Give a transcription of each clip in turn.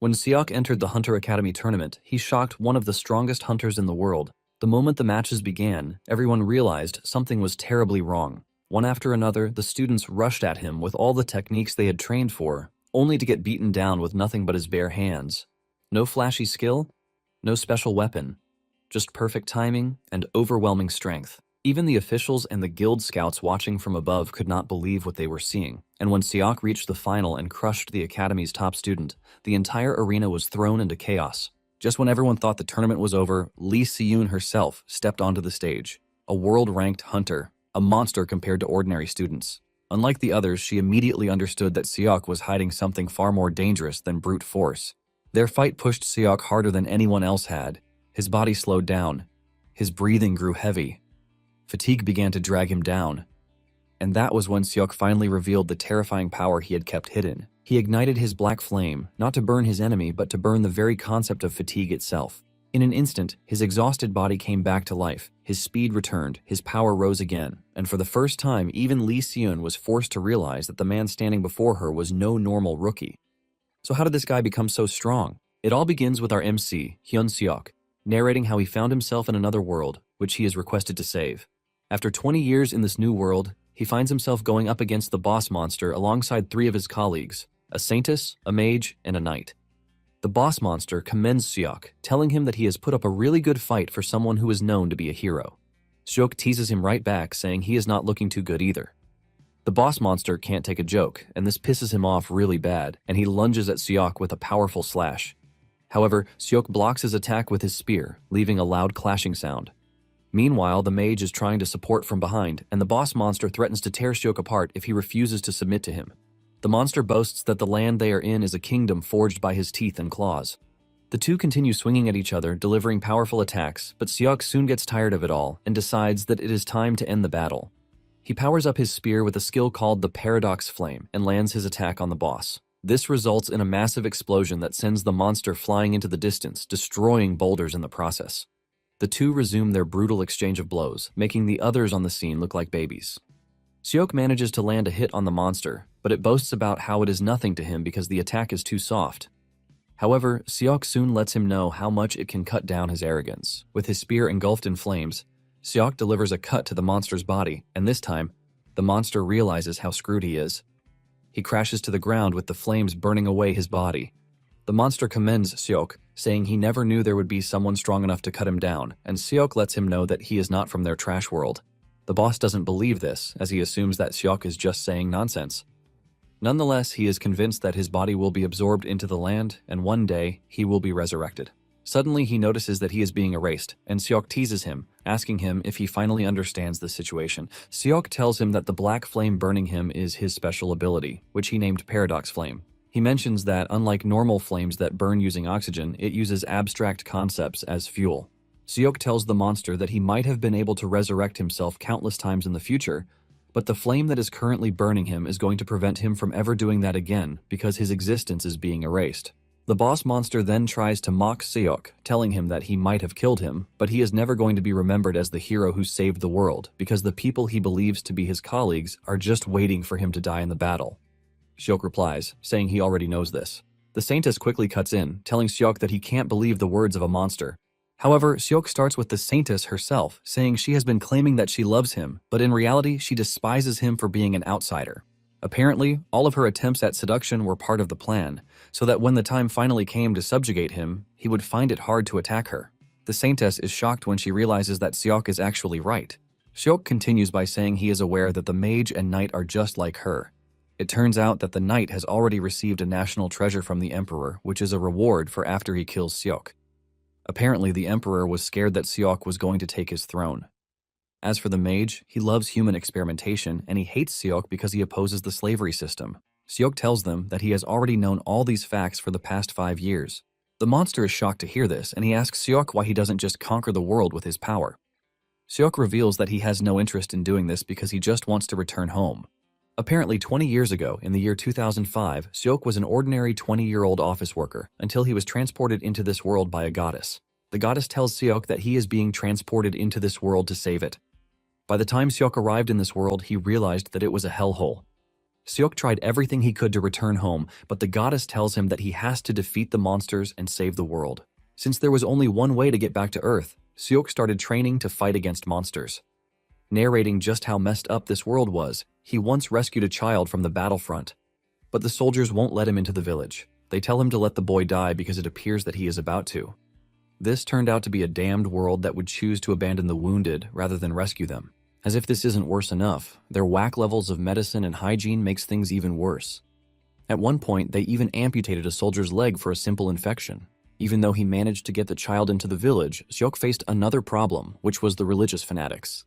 When Seok entered the Hunter Academy tournament, he shocked one of the strongest hunters in the world. The moment the matches began, everyone realized something was terribly wrong. One after another, the students rushed at him with all the techniques they had trained for, only to get beaten down with nothing but his bare hands. No flashy skill, no special weapon, just perfect timing and overwhelming strength. Even the officials and the guild scouts watching from above could not believe what they were seeing. And when Seok reached the final and crushed the academy's top student, the entire arena was thrown into chaos. Just when everyone thought the tournament was over, Lee Si-yoon herself stepped onto the stage. A world-ranked hunter, a monster compared to ordinary students. Unlike the others, she immediately understood that Seok was hiding something far more dangerous than brute force. Their fight pushed Seok harder than anyone else had. His body slowed down. His breathing grew heavy. Fatigue began to drag him down. And that was when Seok finally revealed the terrifying power he had kept hidden. He ignited his black flame, not to burn his enemy, but to burn the very concept of fatigue itself. In an instant, his exhausted body came back to life. His speed returned, his power rose again, and for the first time, even Lee Si-yoon was forced to realize that the man standing before her was no normal rookie. So how did this guy become so strong? It all begins with our MC, Hyun Seok, narrating how he found himself in another world, which he is requested to save. After 20 years in this new world, he finds himself going up against the boss monster alongside 3 of his colleagues, a saintess, a mage, and a knight. The boss monster commends Seok, telling him that he has put up a really good fight for someone who is known to be a hero. Seok teases him right back, saying he is not looking too good either. The boss monster can't take a joke, and this pisses him off really bad, and he lunges at Seok with a powerful slash. However, Seok blocks his attack with his spear, leaving a loud clashing sound. Meanwhile, the mage is trying to support from behind, and the boss monster threatens to tear Seok apart if he refuses to submit to him. The monster boasts that the land they are in is a kingdom forged by his teeth and claws. The two continue swinging at each other, delivering powerful attacks, but Seok soon gets tired of it all and decides that it is time to end the battle. He powers up his spear with a skill called the Paradox Flame and lands his attack on the boss. This results in a massive explosion that sends the monster flying into the distance, destroying boulders in the process. The two resume their brutal exchange of blows, making the others on the scene look like babies. Seok manages to land a hit on the monster, but it boasts about how it is nothing to him because the attack is too soft. However, Seok soon lets him know how much it can cut down his arrogance. With his spear engulfed in flames, Seok delivers a cut to the monster's body, and this time, the monster realizes how screwed he is. He crashes to the ground with the flames burning away his body. The monster commends Seok, saying he never knew there would be someone strong enough to cut him down, and Seok lets him know that he is not from their trash world. The boss doesn't believe this, as he assumes that Seok is just saying nonsense. Nonetheless, he is convinced that his body will be absorbed into the land, and one day, he will be resurrected. Suddenly, he notices that he is being erased, and Seok teases him, asking him if he finally understands the situation. Seok tells him that the black flame burning him is his special ability, which he named Paradox Flame. He mentions that, unlike normal flames that burn using oxygen, it uses abstract concepts as fuel. Seok tells the monster that he might have been able to resurrect himself countless times in the future, but the flame that is currently burning him is going to prevent him from ever doing that again because his existence is being erased. The boss monster then tries to mock Seok, telling him that he might have killed him, but he is never going to be remembered as the hero who saved the world because the people he believes to be his colleagues are just waiting for him to die in the battle. Seok replies, saying he already knows this. The saintess quickly cuts in, telling Seok that he can't believe the words of a monster. However, Seok starts with the saintess herself, saying she has been claiming that she loves him, but in reality, she despises him for being an outsider. Apparently, all of her attempts at seduction were part of the plan, so that when the time finally came to subjugate him, he would find it hard to attack her. The saintess is shocked when she realizes that Seok is actually right. Seok continues by saying he is aware that the mage and knight are just like her. It turns out that the knight has already received a national treasure from the emperor, which is a reward for after he kills Seok. Apparently, the emperor was scared that Seok was going to take his throne. As for the mage, he loves human experimentation, and he hates Seok because he opposes the slavery system. Seok tells them that he has already known all these facts for the past 5 years. The monster is shocked to hear this, and he asks Seok why he doesn't just conquer the world with his power. Seok reveals that he has no interest in doing this because he just wants to return home. Apparently 20 years ago, in the year 2005, Seok was an ordinary 20-year-old office worker until he was transported into this world by a goddess. The goddess tells Seok that he is being transported into this world to save it. By the time Seok arrived in this world, he realized that it was a hellhole. Seok tried everything he could to return home, but the goddess tells him that he has to defeat the monsters and save the world. Since there was only one way to get back to Earth, Seok started training to fight against monsters. Narrating just how messed up this world was, he once rescued a child from the battlefront. But the soldiers won't let him into the village. They tell him to let the boy die because it appears that he is about to. This turned out to be a damned world that would choose to abandon the wounded rather than rescue them. As if this isn't worse enough, their whack levels of medicine and hygiene makes things even worse. At one point, they even amputated a soldier's leg for a simple infection. Even though he managed to get the child into the village, Seok faced another problem, which was the religious fanatics.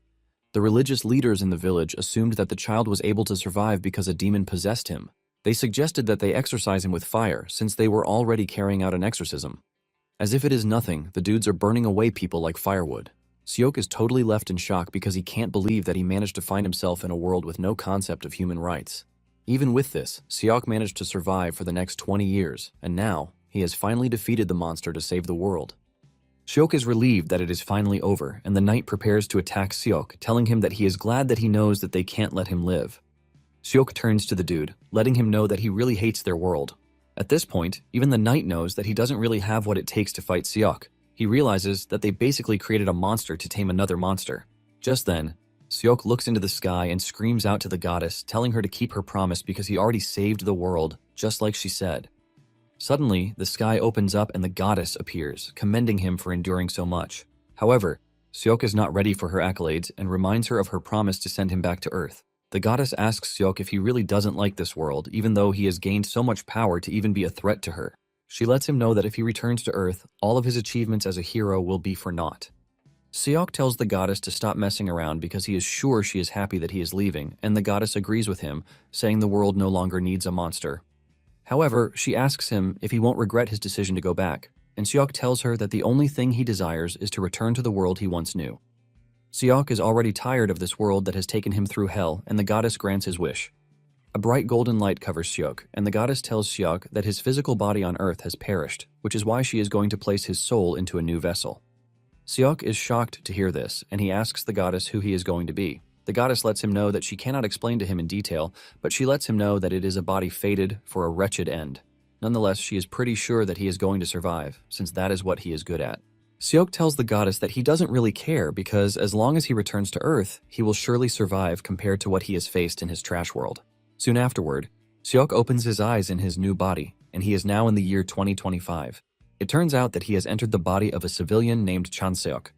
The religious leaders in the village assumed that the child was able to survive because a demon possessed him. They suggested that they exorcise him with fire, since they were already carrying out an exorcism. As if it is nothing, the dudes are burning away people like firewood. Seok is totally left in shock because he can't believe that he managed to find himself in a world with no concept of human rights. Even with this, Seok managed to survive for the next 20 years, and now, he has finally defeated the monster to save the world. Seok is relieved that it is finally over, and the knight prepares to attack Seok, telling him that he is glad that he knows that they can't let him live. Seok turns to the dude, letting him know that he really hates their world. At this point, even the knight knows that he doesn't really have what it takes to fight Seok. He realizes that they basically created a monster to tame another monster. Just then, Seok looks into the sky and screams out to the goddess, telling her to keep her promise because he already saved the world, just like she said. Suddenly, the sky opens up and the goddess appears, commending him for enduring so much. However, Seok is not ready for her accolades and reminds her of her promise to send him back to Earth. The goddess asks Seok if he really doesn't like this world, even though he has gained so much power to even be a threat to her. She lets him know that if he returns to Earth, all of his achievements as a hero will be for naught. Seok tells the goddess to stop messing around because he is sure she is happy that he is leaving, and the goddess agrees with him, saying the world no longer needs a monster. However, she asks him if he won't regret his decision to go back, and Seok tells her that the only thing he desires is to return to the world he once knew. Seok is already tired of this world that has taken him through hell, and the goddess grants his wish. A bright golden light covers Seok, and the goddess tells Seok that his physical body on Earth has perished, which is why she is going to place his soul into a new vessel. Seok is shocked to hear this, and he asks the goddess who he is going to be. The goddess lets him know that she cannot explain to him in detail, but she lets him know that it is a body fated for a wretched end. Nonetheless, she is pretty sure that he is going to survive, since that is what he is good at. Seok tells the goddess that he doesn't really care because as long as he returns to Earth, he will surely survive compared to what he has faced in his trash world. Soon afterward, Seok opens his eyes in his new body, and he is now in the year 2025. It turns out that he has entered the body of a civilian named Chan-seok.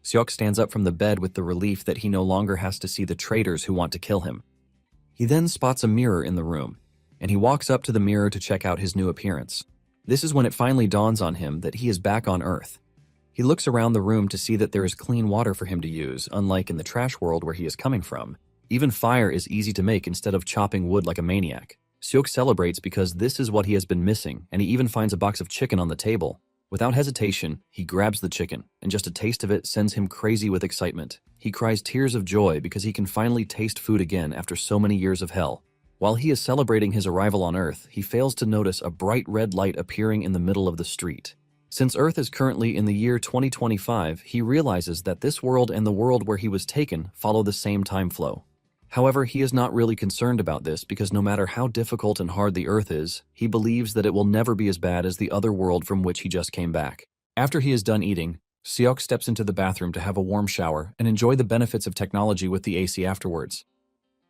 Seok stands up from the bed with the relief that he no longer has to see the traitors who want to kill him. He then spots a mirror in the room, and he walks up to the mirror to check out his new appearance. This is when it finally dawns on him that he is back on Earth. He looks around the room to see that there is clean water for him to use, unlike in the trash world where he is coming from. Even fire is easy to make instead of chopping wood like a maniac. Seok celebrates because this is what he has been missing, and he even finds a box of chicken on the table. Without hesitation, he grabs the chicken, and just a taste of it sends him crazy with excitement. He cries tears of joy because he can finally taste food again after so many years of hell. While he is celebrating his arrival on Earth, he fails to notice a bright red light appearing in the middle of the street. Since Earth is currently in the year 2025, he realizes that this world and the world where he was taken follow the same time flow. However, he is not really concerned about this because no matter how difficult and hard the Earth is, he believes that it will never be as bad as the other world from which he just came back. After he is done eating, Seok steps into the bathroom to have a warm shower and enjoy the benefits of technology with the AC afterwards.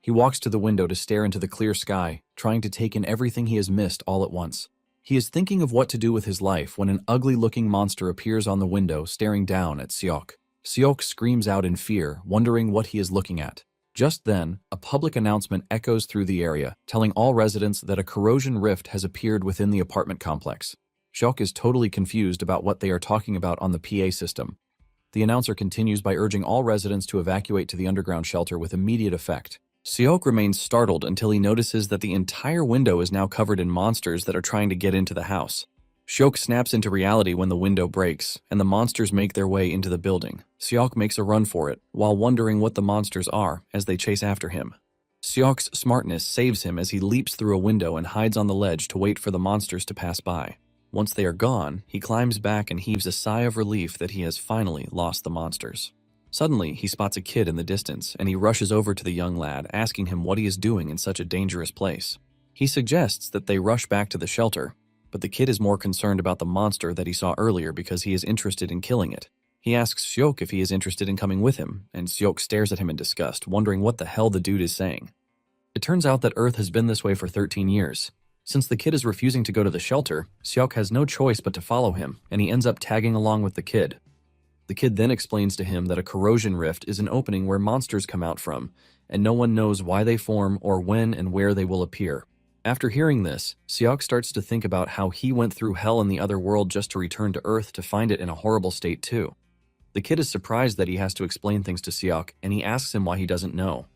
He walks to the window to stare into the clear sky, trying to take in everything he has missed all at once. He is thinking of what to do with his life when an ugly-looking monster appears on the window staring down at Seok. Seok screams out in fear, wondering what he is looking at. Just then, a public announcement echoes through the area, telling all residents that a corrosion rift has appeared within the apartment complex. Seok is totally confused about what they are talking about on the PA system. The announcer continues by urging all residents to evacuate to the underground shelter with immediate effect. Seok remains startled until he notices that the entire window is now covered in monsters that are trying to get into the house. Seok snaps into reality when the window breaks, and the monsters make their way into the building. Seok makes a run for it, while wondering what the monsters are as they chase after him. Seok's smartness saves him as he leaps through a window and hides on the ledge to wait for the monsters to pass by. Once they are gone, he climbs back and heaves a sigh of relief that he has finally lost the monsters. Suddenly, he spots a kid in the distance, and he rushes over to the young lad, asking him what he is doing in such a dangerous place. He suggests that they rush back to the shelter, but the kid is more concerned about the monster that he saw earlier because he is interested in killing it. He asks Seok if he is interested in coming with him, and Seok stares at him in disgust, wondering what the hell the dude is saying. It turns out that Earth has been this way for 13 years. Since the kid is refusing to go to the shelter, Seok has no choice but to follow him, and he ends up tagging along with the kid. The kid then explains to him that a corrosion rift is an opening where monsters come out from, and no one knows why they form or when and where they will appear. After hearing this, Seok starts to think about how he went through hell in the other world just to return to Earth to find it in a horrible state too. The kid is surprised that he has to explain things to Seok, and he asks him why he doesn't know.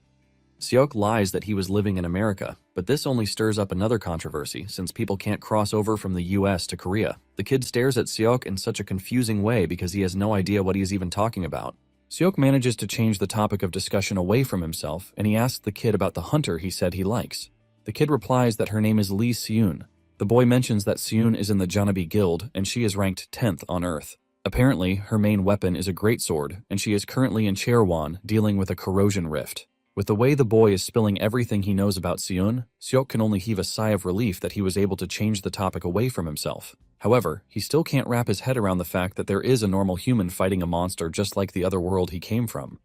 Seok lies that he was living in America, but this only stirs up another controversy since people can't cross over from the US to Korea. The kid stares at Seok in such a confusing way because he has no idea what he is even talking about. Seok manages to change the topic of discussion away from himself, and he asks the kid about the hunter he said he likes. The kid replies that her name is Lee Seun. The boy mentions that Seun is in the Janabi Guild, and she is ranked 10th on Earth. Apparently, her main weapon is a greatsword, and she is currently in Chaerwon dealing with a corrosion rift. With the way the boy is spilling everything he knows about Seun, Seok can only heave a sigh of relief that he was able to change the topic away from himself. However, he still can't wrap his head around the fact that there is a normal human fighting a monster just like the other world he came from.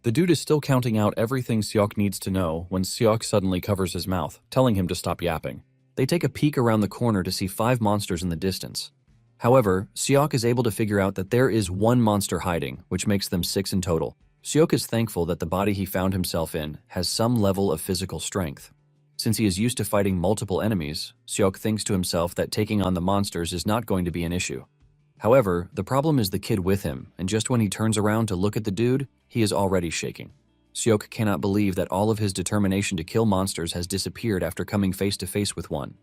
The dude is still counting out everything Seok needs to know when Seok suddenly covers his mouth, telling him to stop yapping. They take a peek around the corner to see 5 monsters in the distance. However, Seok is able to figure out that there is one monster hiding, which makes them 6 in total. Seok is thankful that the body he found himself in has some level of physical strength. Since he is used to fighting multiple enemies, Seok thinks to himself that taking on the monsters is not going to be an issue. However, the problem is the kid with him, and just when he turns around to look at the dude, he is already shaking. Seok cannot believe that all of his determination to kill monsters has disappeared after coming face to face with one.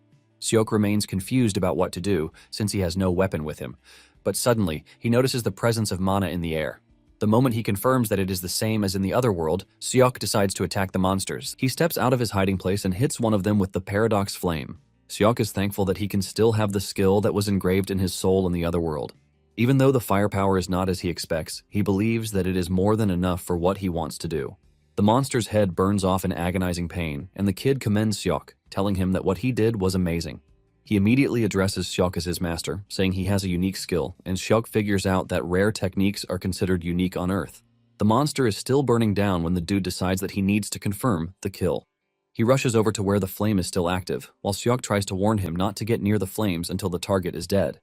Seok remains confused about what to do, since he has no weapon with him, but suddenly, he notices the presence of mana in the air. The moment he confirms that it is the same as in the other world, Seok decides to attack the monsters. He steps out of his hiding place and hits one of them with the Paradox Flame. Seok is thankful that he can still have the skill that was engraved in his soul in the other world. Even though the firepower is not as he expects, he believes that it is more than enough for what he wants to do. The monster's head burns off in agonizing pain, and the kid commends Seok, telling him that what he did was amazing. He immediately addresses Seok as his master, saying he has a unique skill, and Seok figures out that rare techniques are considered unique on Earth. The monster is still burning down when the dude decides that he needs to confirm the kill. He rushes over to where the flame is still active, while Seok tries to warn him not to get near the flames until the target is dead.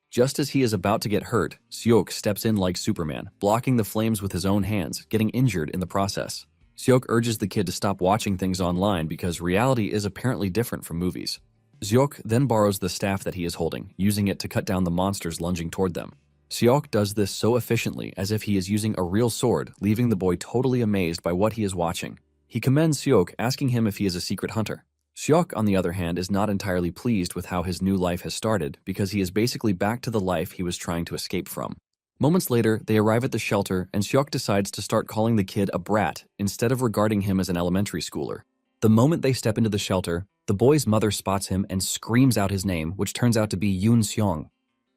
Just as he is about to get hurt, Seok steps in like Superman, blocking the flames with his own hands, getting injured in the process. Seok urges the kid to stop watching things online because reality is apparently different from movies. Seok then borrows the staff that he is holding, using it to cut down the monsters lunging toward them. Seok does this so efficiently as if he is using a real sword, leaving the boy totally amazed by what he is watching. He commends Seok, asking him if he is a secret hunter. Seok, on the other hand, is not entirely pleased with how his new life has started because he is basically back to the life he was trying to escape from. Moments later, they arrive at the shelter and Seok decides to start calling the kid a brat instead of regarding him as an elementary schooler. The moment they step into the shelter, the boy's mother spots him and screams out his name, which turns out to be Yoon Seong.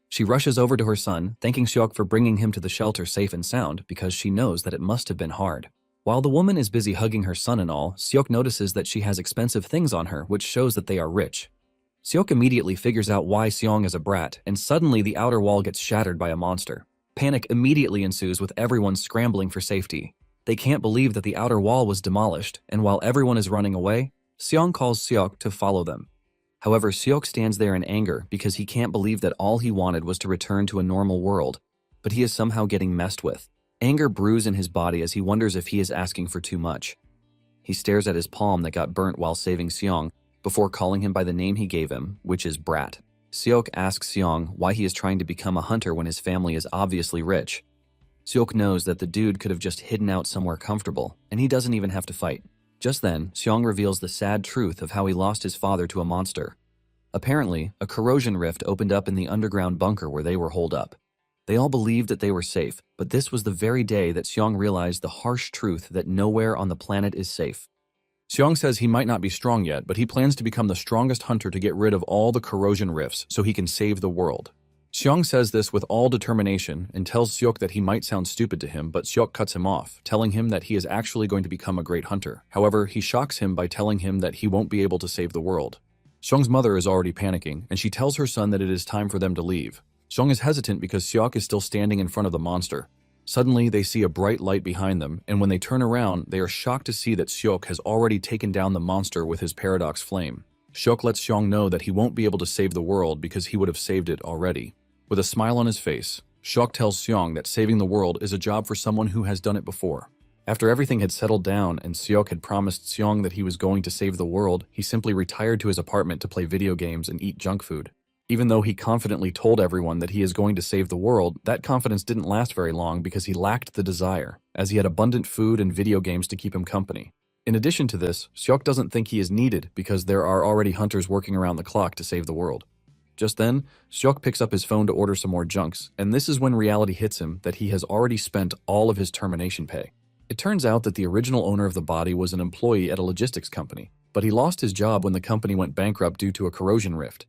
She rushes over to her son, thanking Seok for bringing him to the shelter safe and sound because she knows that it must have been hard. While the woman is busy hugging her son and all, Seok notices that she has expensive things on her, which shows that they are rich. Seok immediately figures out why Seong is a brat, and suddenly the outer wall gets shattered by a monster. Panic immediately ensues with everyone scrambling for safety. They can't believe that the outer wall was demolished, and while everyone is running away, Seong calls Seok to follow them. However, Seok stands there in anger because he can't believe that all he wanted was to return to a normal world, but he is somehow getting messed with. Anger brews in his body as he wonders if he is asking for too much. He stares at his palm that got burnt while saving Seong, before calling him by the name he gave him, which is Brat. Seok asks Seong why he is trying to become a hunter when his family is obviously rich. Seok knows that the dude could have just hidden out somewhere comfortable, and he doesn't even have to fight. Just then, Seong reveals the sad truth of how he lost his father to a monster. Apparently, a corrosion rift opened up in the underground bunker where they were holed up. They all believed that they were safe, but this was the very day that Seong realized the harsh truth that nowhere on the planet is safe. Seong says he might not be strong yet, but he plans to become the strongest hunter to get rid of all the corrosion rifts so he can save the world. Xiong says this with all determination and tells Seok that he might sound stupid to him, but Seok cuts him off, telling him that he is actually going to become a great hunter. However, he shocks him by telling him that he won't be able to save the world. Xiong's mother is already panicking, and she tells her son that it is time for them to leave. Xiong is hesitant because Seok is still standing in front of the monster. Suddenly, they see a bright light behind them, and when they turn around, they are shocked to see that Seok has already taken down the monster with his paradox flame. Seok lets Xiong know that he won't be able to save the world because he would have saved it already. With a smile on his face, Seok tells Xiong that saving the world is a job for someone who has done it before. After everything had settled down and Seok had promised Xiong that he was going to save the world, he simply retired to his apartment to play video games and eat junk food. Even though he confidently told everyone that he is going to save the world, that confidence didn't last very long because he lacked the desire, as he had abundant food and video games to keep him company. In addition to this, Seok doesn't think he is needed because there are already hunters working around the clock to save the world. Just then, Seok picks up his phone to order some more junks, and this is when reality hits him that he has already spent all of his termination pay. It turns out that the original owner of the body was an employee at a logistics company, but he lost his job when the company went bankrupt due to a corrosion rift.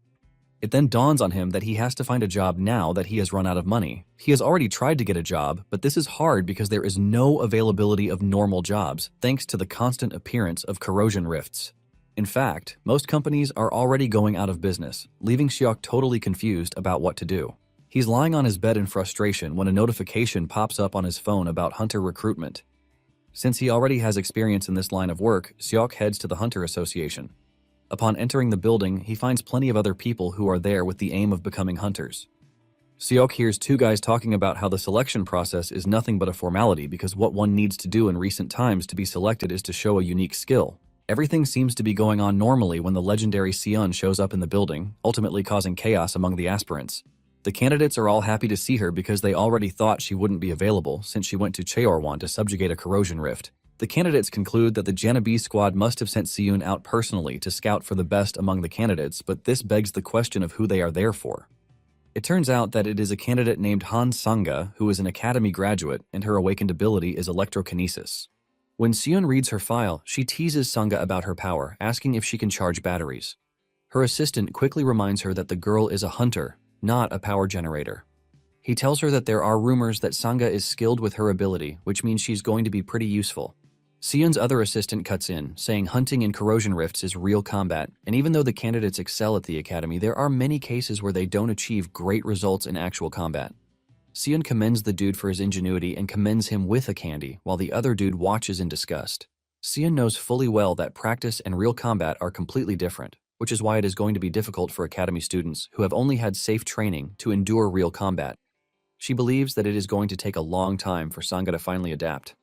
It then dawns on him that he has to find a job now that he has run out of money. He has already tried to get a job, but this is hard because there is no availability of normal jobs, thanks to the constant appearance of corrosion rifts. In fact, most companies are already going out of business, leaving Seok totally confused about what to do. He's lying on his bed in frustration when a notification pops up on his phone about hunter recruitment. Since he already has experience in this line of work, Seok heads to the Hunter Association. Upon entering the building, he finds plenty of other people who are there with the aim of becoming hunters. Seok hears two guys talking about how the selection process is nothing but a formality because what one needs to do in recent times to be selected is to show a unique skill. Everything seems to be going on normally when the legendary Seon shows up in the building, ultimately causing chaos among the aspirants. The candidates are all happy to see her because they already thought she wouldn't be available since she went to Cheorwan to subjugate a corrosion rift. The candidates conclude that the Janabi squad must have sent Seon out personally to scout for the best among the candidates, but this begs the question of who they are there for. It turns out that it is a candidate named Han Sanga who is an academy graduate and her awakened ability is electrokinesis. When Seon reads her file, she teases Sanga about her power, asking if she can charge batteries. Her assistant quickly reminds her that the girl is a hunter, not a power generator. He tells her that there are rumors that Sanga is skilled with her ability, which means she's going to be pretty useful. Seon's other assistant cuts in, saying hunting in corrosion rifts is real combat, and even though the candidates excel at the academy, there are many cases where they don't achieve great results in actual combat. Seon commends the dude for his ingenuity and commends him with a candy, while the other dude watches in disgust. Seon knows fully well that practice and real combat are completely different, which is why it is going to be difficult for academy students who have only had safe training to endure real combat. She believes that it is going to take a long time for Sanga to finally adapt.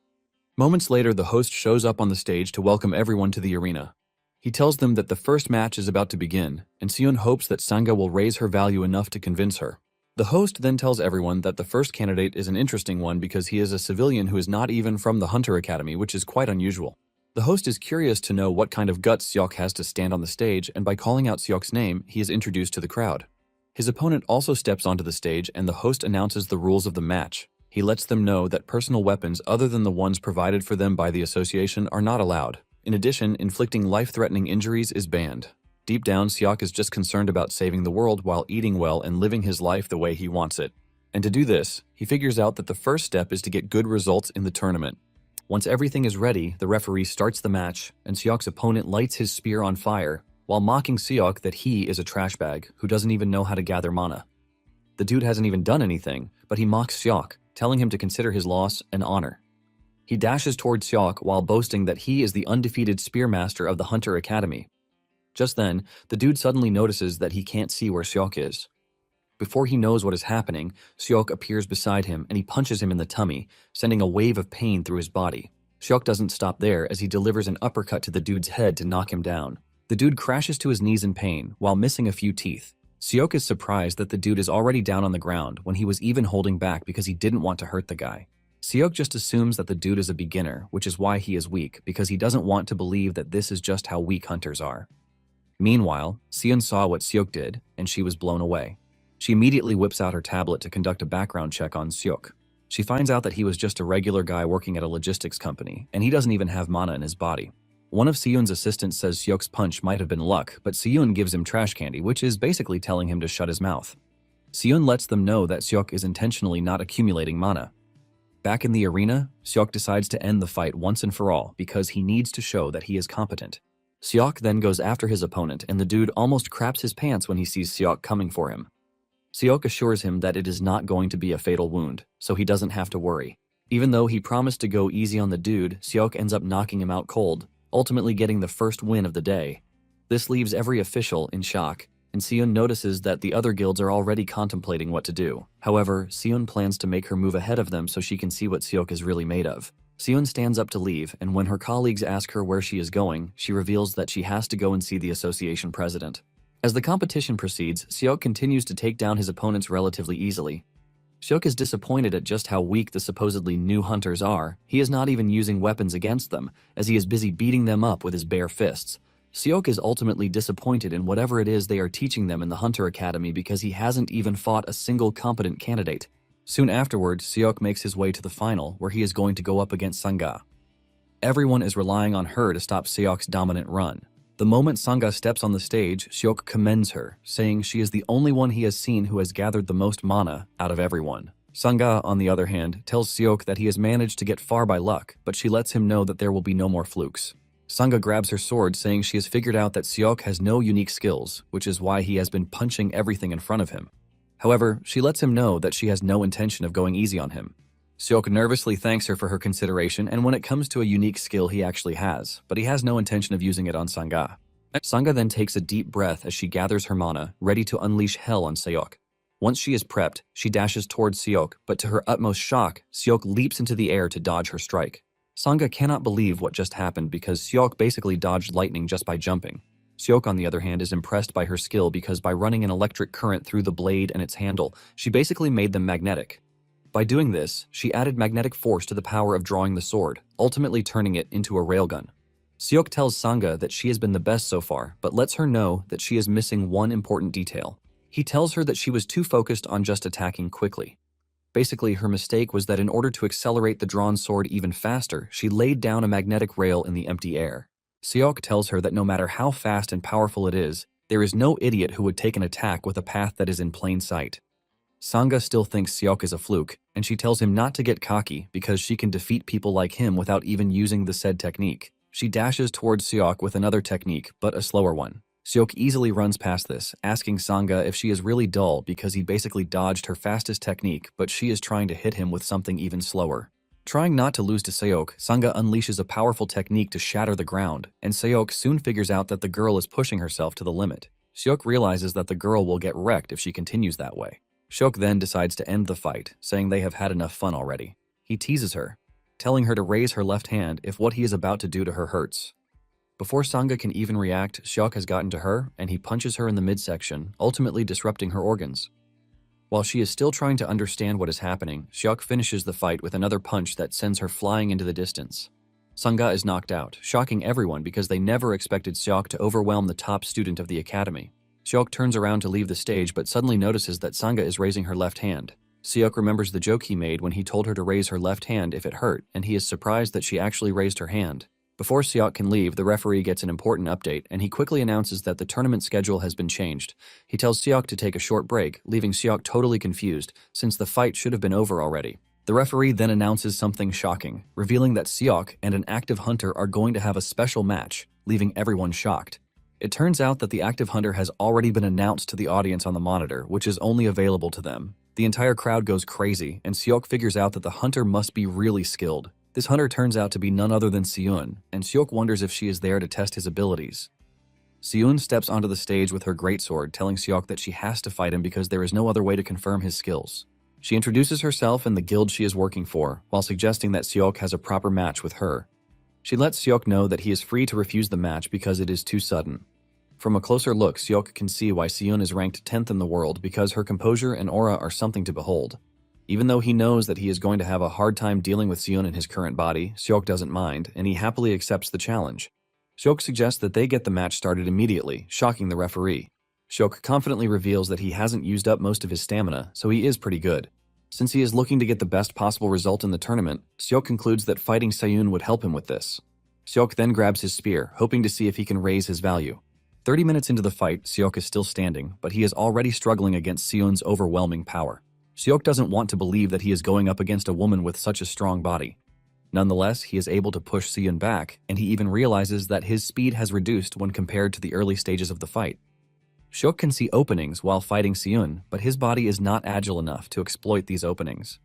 Moments later, the host shows up on the stage to welcome everyone to the arena. He tells them that the first match is about to begin, and Seon hopes that Sanga will raise her value enough to convince her. The host then tells everyone that the first candidate is an interesting one because he is a civilian who is not even from the Hunter Academy, which is quite unusual. The host is curious to know what kind of guts Seok has to stand on the stage, and by calling out Seok's name, he is introduced to the crowd. His opponent also steps onto the stage, and the host announces the rules of the match. He lets them know that personal weapons other than the ones provided for them by the association are not allowed. In addition, inflicting life-threatening injuries is banned. Deep down, Seok is just concerned about saving the world while eating well and living his life the way he wants it. And to do this, he figures out that the first step is to get good results in the tournament. Once everything is ready, the referee starts the match, and Seok's opponent lights his spear on fire, while mocking Seok that he is a trash bag who doesn't even know how to gather mana. The dude hasn't even done anything, but he mocks Seok, telling him to consider his loss an honor. He dashes towards Seok while boasting that he is the undefeated spearmaster of the Hunter Academy. Just then, the dude suddenly notices that he can't see where Seok is. Before he knows what is happening, Seok appears beside him and he punches him in the tummy, sending a wave of pain through his body. Seok doesn't stop there as he delivers an uppercut to the dude's head to knock him down. The dude crashes to his knees in pain while missing a few teeth. Seok is surprised that the dude is already down on the ground when he was even holding back because he didn't want to hurt the guy. Seok just assumes that the dude is a beginner, which is why he is weak, because he doesn't want to believe that this is just how weak hunters are. Meanwhile, Seon saw what Seok did, and she was blown away. She immediately whips out her tablet to conduct a background check on Seok. She finds out that he was just a regular guy working at a logistics company, and he doesn't even have mana in his body. One of Seon's assistants says Seok's punch might have been luck, but Seon gives him trash candy, which is basically telling him to shut his mouth. Seon lets them know that Seok is intentionally not accumulating mana. Back in the arena, Seok decides to end the fight once and for all because he needs to show that he is competent. Seok then goes after his opponent and the dude almost craps his pants when he sees Seok coming for him. Seok assures him that it is not going to be a fatal wound, so he doesn't have to worry. Even though he promised to go easy on the dude, Seok ends up knocking him out cold, ultimately getting the first win of the day. This leaves every official in shock, and Seon notices that the other guilds are already contemplating what to do. However, Seon plans to make her move ahead of them so she can see what Seok is really made of. Seon stands up to leave, and when her colleagues ask her where she is going, she reveals that she has to go and see the association president. As the competition proceeds, Seok continues to take down his opponents relatively easily. Seok is disappointed at just how weak the supposedly new hunters are. He is not even using weapons against them, as he is busy beating them up with his bare fists. Seok is ultimately disappointed in whatever it is they are teaching them in the Hunter Academy because he hasn't even fought a single competent candidate. Soon afterward, Seok makes his way to the final, where he is going to go up against Sanga. Everyone is relying on her to stop Seok's dominant run. The moment Sanga steps on the stage, Seok commends her, saying she is the only one he has seen who has gathered the most mana out of everyone. Sanga, on the other hand, tells Seok that he has managed to get far by luck, but she lets him know that there will be no more flukes. Sanga grabs her sword, saying she has figured out that Seok has no unique skills, which is why he has been punching everything in front of him. However, she lets him know that she has no intention of going easy on him. Seok nervously thanks her for her consideration, and when it comes to a unique skill he actually has, but he has no intention of using it on Sanga. Sanga then takes a deep breath as she gathers her mana, ready to unleash hell on Seok. Once she is prepped, she dashes towards Seok, but to her utmost shock, Seok leaps into the air to dodge her strike. Sanga cannot believe what just happened because Seok basically dodged lightning just by jumping. Seok, on the other hand, is impressed by her skill because by running an electric current through the blade and its handle, she basically made them magnetic. By doing this, she added magnetic force to the power of drawing the sword, ultimately turning it into a railgun. Seok tells Sanga that she has been the best so far, but lets her know that she is missing one important detail. He tells her that she was too focused on just attacking quickly. Basically, her mistake was that in order to accelerate the drawn sword even faster, she laid down a magnetic rail in the empty air. Seok tells her that no matter how fast and powerful it is, there is no idiot who would take an attack with a path that is in plain sight. Sanga still thinks Seok is a fluke, and she tells him not to get cocky because she can defeat people like him without even using the said technique. She dashes towards Seok with another technique, but a slower one. Seok easily runs past this, asking Sanga if she is really dull because he basically dodged her fastest technique, but she is trying to hit him with something even slower. Trying not to lose to Seok, Sanga unleashes a powerful technique to shatter the ground, and Seok soon figures out that the girl is pushing herself to the limit. Seok realizes that the girl will get wrecked if she continues that way. Seok then decides to end the fight, saying they have had enough fun already. He teases her, telling her to raise her left hand if what he is about to do to her hurts. Before Sanga can even react, Seok has gotten to her, and he punches her in the midsection, ultimately disrupting her organs. While she is still trying to understand what is happening, Seok finishes the fight with another punch that sends her flying into the distance. Sanga is knocked out, shocking everyone because they never expected Seok to overwhelm the top student of the academy. Seok turns around to leave the stage but suddenly notices that Sanga is raising her left hand. Seok remembers the joke he made when he told her to raise her left hand if it hurt, and he is surprised that she actually raised her hand. Before Seok can leave, the referee gets an important update, and he quickly announces that the tournament schedule has been changed. He tells Seok to take a short break, leaving Seok totally confused, since the fight should have been over already. The referee then announces something shocking, revealing that Seok and an active hunter are going to have a special match, leaving everyone shocked. It turns out that the active hunter has already been announced to the audience on the monitor, which is only available to them. The entire crowd goes crazy, and Seok figures out that the hunter must be really skilled. This hunter turns out to be none other than Seon, and Seok wonders if she is there to test his abilities. Seon steps onto the stage with her greatsword, telling Seok that she has to fight him because there is no other way to confirm his skills. She introduces herself and the guild she is working for, while suggesting that Seok has a proper match with her. She lets Seok know that he is free to refuse the match because it is too sudden. From a closer look, Seok can see why Seon is ranked 10th in the world because her composure and aura are something to behold. Even though he knows that he is going to have a hard time dealing with Seon in his current body, Seok doesn't mind, and he happily accepts the challenge. Seok suggests that they get the match started immediately, shocking the referee. Seok confidently reveals that he hasn't used up most of his stamina, so he is pretty good. Since he is looking to get the best possible result in the tournament, Seok concludes that fighting Seon would help him with this. Seok then grabs his spear, hoping to see if he can raise his value. 30 minutes into the fight, Seok is still standing, but he is already struggling against Seon's overwhelming power. Seok doesn't want to believe that he is going up against a woman with such a strong body. Nonetheless, he is able to push Seon back, and he even realizes that his speed has reduced when compared to the early stages of the fight. Seok can see openings while fighting Seon, but his body is not agile enough to exploit these openings.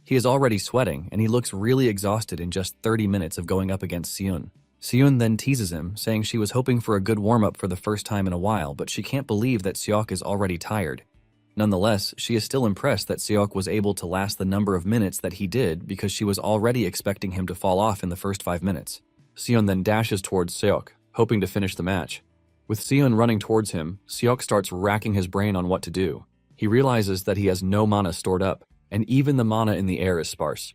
He is already sweating, and he looks really exhausted in just 30 minutes of going up against Seon. Seon then teases him, saying she was hoping for a good warm-up for the first time in a while, but she can't believe that Seok is already tired. Nonetheless, she is still impressed that Seok was able to last the number of minutes that he did because she was already expecting him to fall off in the first 5 minutes. Seon then dashes towards Seok, hoping to finish the match. With Seon running towards him, Seok starts racking his brain on what to do. He realizes that he has no mana stored up, and even the mana in the air is sparse.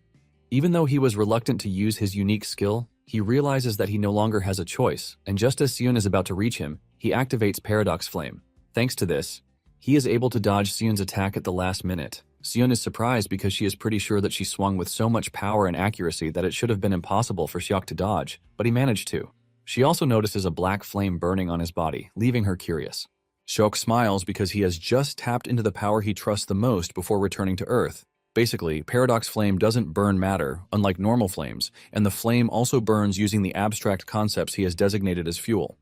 Even though he was reluctant to use his unique skill, he realizes that he no longer has a choice, and just as Seon is about to reach him, he activates Paradox Flame. Thanks to this, he is able to dodge Seon's attack at the last minute. Seon is surprised because she is pretty sure that she swung with so much power and accuracy that it should have been impossible for Seok to dodge, but he managed to. She also notices a black flame burning on his body, leaving her curious. Seok smiles because he has just tapped into the power he trusts the most before returning to Earth. Basically, Paradox Flame doesn't burn matter, unlike normal flames, and the flame also burns using the abstract concepts he has designated as fuel.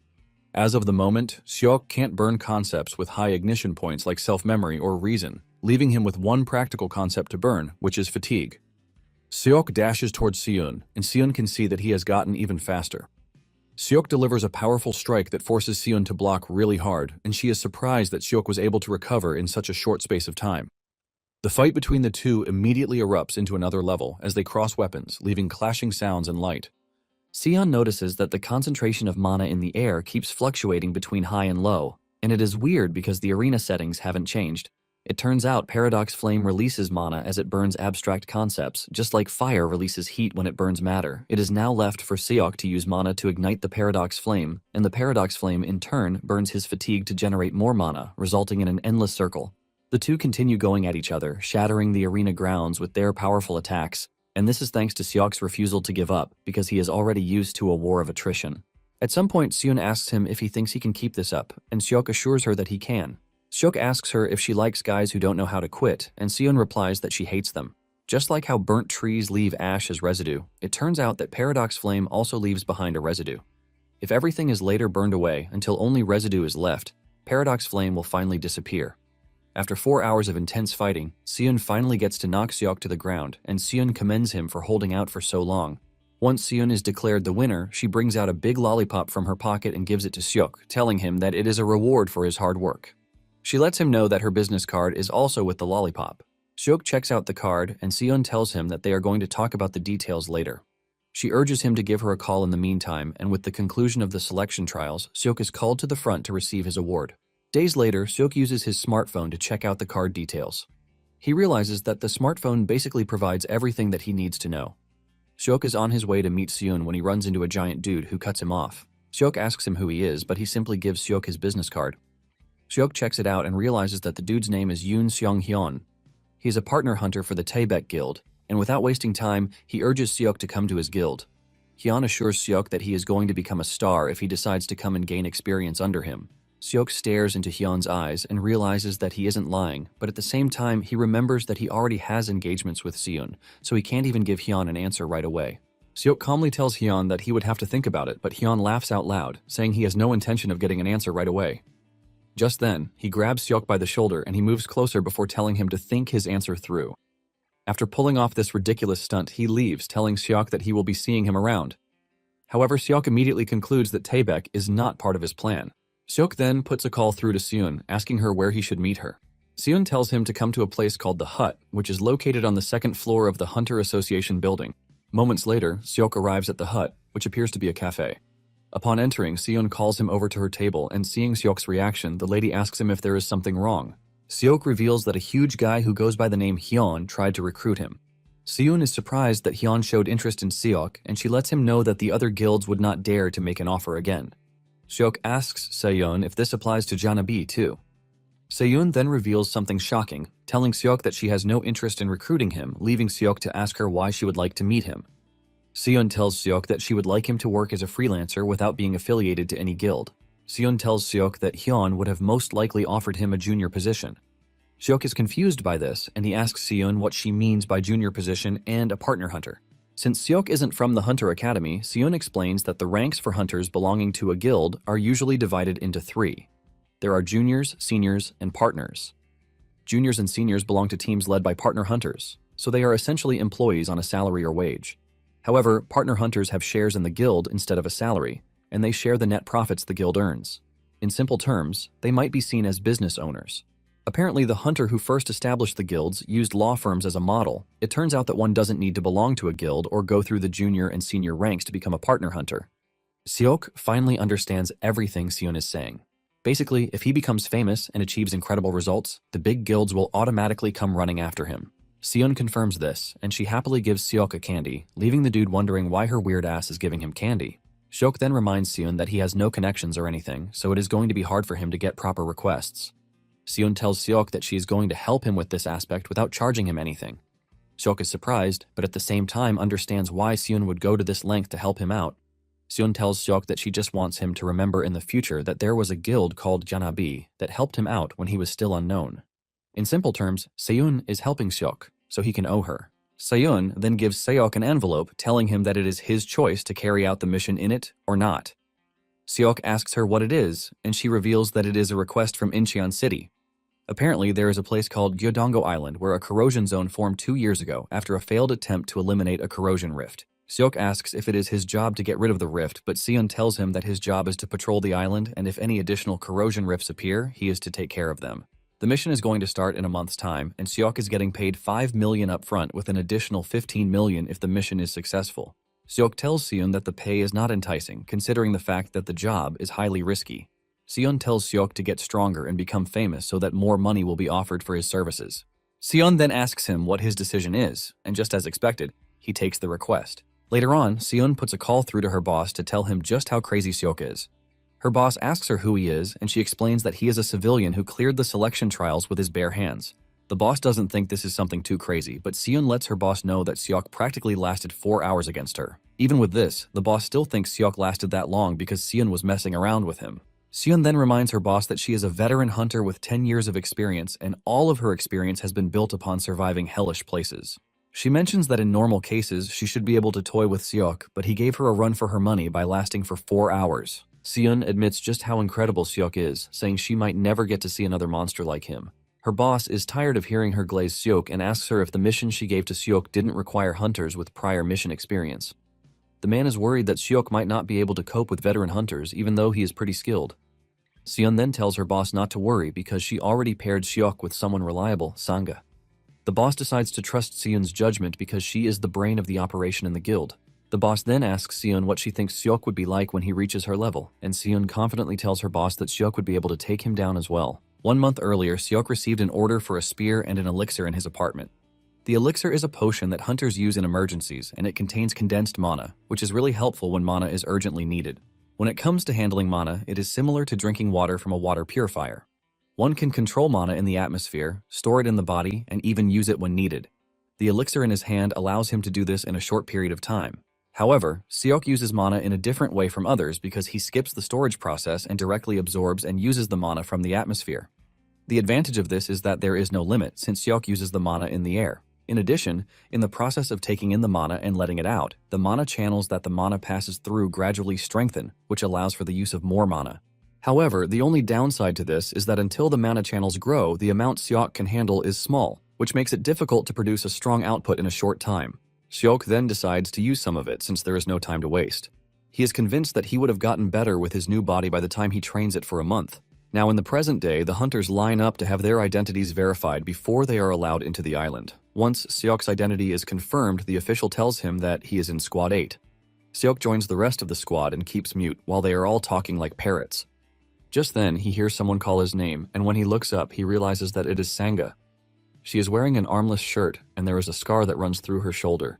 As of the moment, Seok can't burn concepts with high ignition points like self-memory or reason, leaving him with one practical concept to burn, which is fatigue. Seok dashes towards Seon, and Seon can see that he has gotten even faster. Seok delivers a powerful strike that forces Seon to block really hard, and she is surprised that Seok was able to recover in such a short space of time. The fight between the two immediately erupts into another level as they cross weapons, leaving clashing sounds and light. Seon notices that the concentration of mana in the air keeps fluctuating between high and low, and it is weird because the arena settings haven't changed. It turns out Paradox Flame releases mana as it burns abstract concepts, just like fire releases heat when it burns matter. It is now left for Seok to use mana to ignite the Paradox Flame, and the Paradox Flame in turn burns his fatigue to generate more mana, resulting in an endless circle. The two continue going at each other, shattering the arena grounds with their powerful attacks, and this is thanks to Seok's refusal to give up because he is already used to a war of attrition. At some point, Seon asks him if he thinks he can keep this up, and Seok assures her that he can. Seok asks her if she likes guys who don't know how to quit, and Seon replies that she hates them. Just like how burnt trees leave ash as residue, it turns out that Paradox Flame also leaves behind a residue. If everything is later burned away until only residue is left, Paradox Flame will finally disappear. After 4 hours of intense fighting, Seon finally gets to knock Seok to the ground, and Seon commends him for holding out for so long. Once Seon is declared the winner, she brings out a big lollipop from her pocket and gives it to Seok, telling him that it is a reward for his hard work. She lets him know that her business card is also with the lollipop. Seok checks out the card, and Seon tells him that they are going to talk about the details later. She urges him to give her a call in the meantime, and with the conclusion of the selection trials, Seok is called to the front to receive his award. Days later, Seok uses his smartphone to check out the card details. He realizes that the smartphone basically provides everything that he needs to know. Seok is on his way to meet Seon when he runs into a giant dude who cuts him off. Seok asks him who he is, but he simply gives Seok his business card. Seok checks it out and realizes that the dude's name is Yoon Seong-hyun. He is a partner hunter for the Taebaek Guild, and without wasting time, he urges Seok to come to his guild. Hyun assures Seok that he is going to become a star if he decides to come and gain experience under him. Seok stares into Hyun's eyes and realizes that he isn't lying, but at the same time, he remembers that he already has engagements with Seon, so he can't even give Hyun an answer right away. Seok calmly tells Hyun that he would have to think about it, but Hyun laughs out loud, saying he has no intention of getting an answer right away. Just then, he grabs Seok by the shoulder and he moves closer before telling him to think his answer through. After pulling off this ridiculous stunt, he leaves, telling Seok that he will be seeing him around. However, Seok immediately concludes that Taebaek is not part of his plan. Seok then puts a call through to Seon, asking her where he should meet her. Seon tells him to come to a place called The Hut, which is located on the second floor of the Hunter Association building. Moments later, Seok arrives at The Hut, which appears to be a cafe. Upon entering, Seon calls him over to her table, and seeing Seok's reaction, the lady asks him if there is something wrong. Seok reveals that a huge guy who goes by the name Hyun tried to recruit him. Seon is surprised that Hyun showed interest in Seok, and she lets him know that the other guilds would not dare to make an offer again. Seok asks Seon if this applies to Janabi too. Seon then reveals something shocking, telling Seok that she has no interest in recruiting him, leaving Seok to ask her why she would like to meet him. Seon tells Seok that she would like him to work as a freelancer without being affiliated to any guild. Seon tells Seok that Hyun would have most likely offered him a junior position. Seok is confused by this, and he asks Seon what she means by junior position and a partner hunter. Since Seok isn't from the Hunter Academy, Seon explains that the ranks for hunters belonging to a guild are usually divided into 3. There are juniors, seniors, and partners. Juniors and seniors belong to teams led by partner hunters, so they are essentially employees on a salary or wage. However, partner hunters have shares in the guild instead of a salary, and they share the net profits the guild earns. In simple terms, they might be seen as business owners. Apparently, the hunter who first established the guilds used law firms as a model. It turns out that one doesn't need to belong to a guild or go through the junior and senior ranks to become a partner hunter. Seok finally understands everything Seon is saying. Basically, if he becomes famous and achieves incredible results, the big guilds will automatically come running after him. Seon confirms this, and she happily gives Seok a candy, leaving the dude wondering why her weird ass is giving him candy. Seok then reminds Seon that he has no connections or anything, so it is going to be hard for him to get proper requests. Seon tells Seok that she is going to help him with this aspect without charging him anything. Seok is surprised, but at the same time understands why Seon would go to this length to help him out. Seon tells Seok that she just wants him to remember in the future that there was a guild called Janabi that helped him out when he was still unknown. In simple terms, Seon is helping Seok, so he can owe her. Seon then gives Seok an envelope telling him that it is his choice to carry out the mission in it or not. Seok asks her what it is, and she reveals that it is a request from Incheon City. Apparently, there is a place called Gyeodongo Island where a corrosion zone formed 2 years ago after a failed attempt to eliminate a corrosion rift. Seok asks if it is his job to get rid of the rift, but Seon tells him that his job is to patrol the island, and if any additional corrosion rifts appear, he is to take care of them. The mission is going to start in a month's time, and Seok is getting paid $5 million up front with an additional $15 million if the mission is successful. Seok tells Seon that the pay is not enticing, considering the fact that the job is highly risky. Seon tells Seok to get stronger and become famous so that more money will be offered for his services. Seon then asks him what his decision is, and just as expected, he takes the request. Later on, Seon puts a call through to her boss to tell him just how crazy Seok is. Her boss asks her who he is, and she explains that he is a civilian who cleared the selection trials with his bare hands. The boss doesn't think this is something too crazy, but Seon lets her boss know that Seok practically lasted 4 hours against her. Even with this, the boss still thinks Seok lasted that long because Seon was messing around with him. Seon then reminds her boss that she is a veteran hunter with 10 years of experience, and all of her experience has been built upon surviving hellish places. She mentions that in normal cases, she should be able to toy with Seok, but he gave her a run for her money by lasting for 4 hours. Seon admits just how incredible Seok is, saying she might never get to see another monster like him. Her boss is tired of hearing her glaze Seok and asks her if the mission she gave to Seok didn't require hunters with prior mission experience. The man is worried that Seok might not be able to cope with veteran hunters even though he is pretty skilled. Seon then tells her boss not to worry because she already paired Seok with someone reliable, Sanga. The boss decides to trust Seon's judgment because she is the brain of the operation in the guild. The boss then asks Seon what she thinks Seok would be like when he reaches her level, and Seon confidently tells her boss that Seok would be able to take him down as well. 1 month earlier, Seok received an order for a spear and an elixir in his apartment. The elixir is a potion that hunters use in emergencies, and it contains condensed mana, which is really helpful when mana is urgently needed. When it comes to handling mana, it is similar to drinking water from a water purifier. One can control mana in the atmosphere, store it in the body, and even use it when needed. The elixir in his hand allows him to do this in a short period of time. However, Seok uses mana in a different way from others because he skips the storage process and directly absorbs and uses the mana from the atmosphere. The advantage of this is that there is no limit since Seok uses the mana in the air. In addition, in the process of taking in the mana and letting it out, the mana channels that the mana passes through gradually strengthen, which allows for the use of more mana. However, the only downside to this is that until the mana channels grow, the amount Seok can handle is small, which makes it difficult to produce a strong output in a short time. Seok then decides to use some of it since there is no time to waste. He is convinced that he would have gotten better with his new body by the time he trains it for a month. Now in the present day, the hunters line up to have their identities verified before they are allowed into the island. Once Seok's identity is confirmed, the official tells him that he is in Squad 8. Seok joins the rest of the squad and keeps mute while they are all talking like parrots. Just then, he hears someone call his name, and when he looks up, he realizes that it is Sanga. She is wearing an armless shirt, and there is a scar that runs through her shoulder.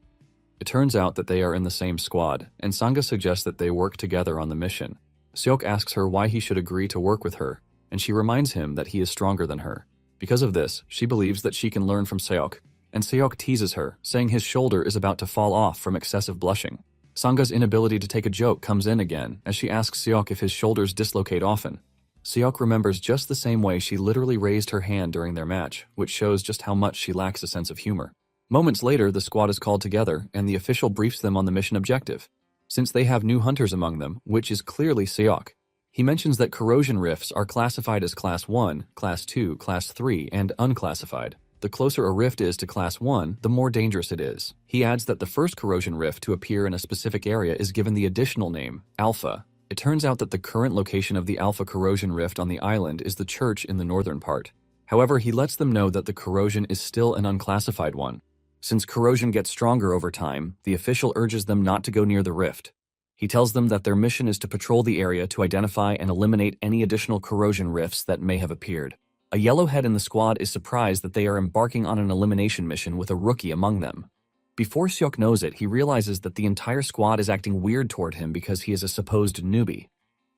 It turns out that they are in the same squad, and Sanga suggests that they work together on the mission. Seok asks her why he should agree to work with her, and she reminds him that he is stronger than her. Because of this, she believes that she can learn from Seok, and Seok teases her, saying his shoulder is about to fall off from excessive blushing. Sanga's inability to take a joke comes in again as she asks Seok if his shoulders dislocate often. Seok remembers just the same way she literally raised her hand during their match, which shows just how much she lacks a sense of humor. Moments later, the squad is called together and the official briefs them on the mission objective. Since they have new hunters among them, which is clearly Seok, he mentions that corrosion rifts are classified as Class 1, Class 2, Class 3, and unclassified. The closer a rift is to Class 1, the more dangerous it is. He adds that the first corrosion rift to appear in a specific area is given the additional name, Alpha. It turns out that the current location of the Alpha corrosion rift on the island is the church in the northern part. However, he lets them know that the corrosion is still an unclassified one. Since corrosion gets stronger over time, the official urges them not to go near the rift. He tells them that their mission is to patrol the area to identify and eliminate any additional corrosion rifts that may have appeared. A yellowhead in the squad is surprised that they are embarking on an elimination mission with a rookie among them. Before Seok knows it, he realizes that the entire squad is acting weird toward him because he is a supposed newbie.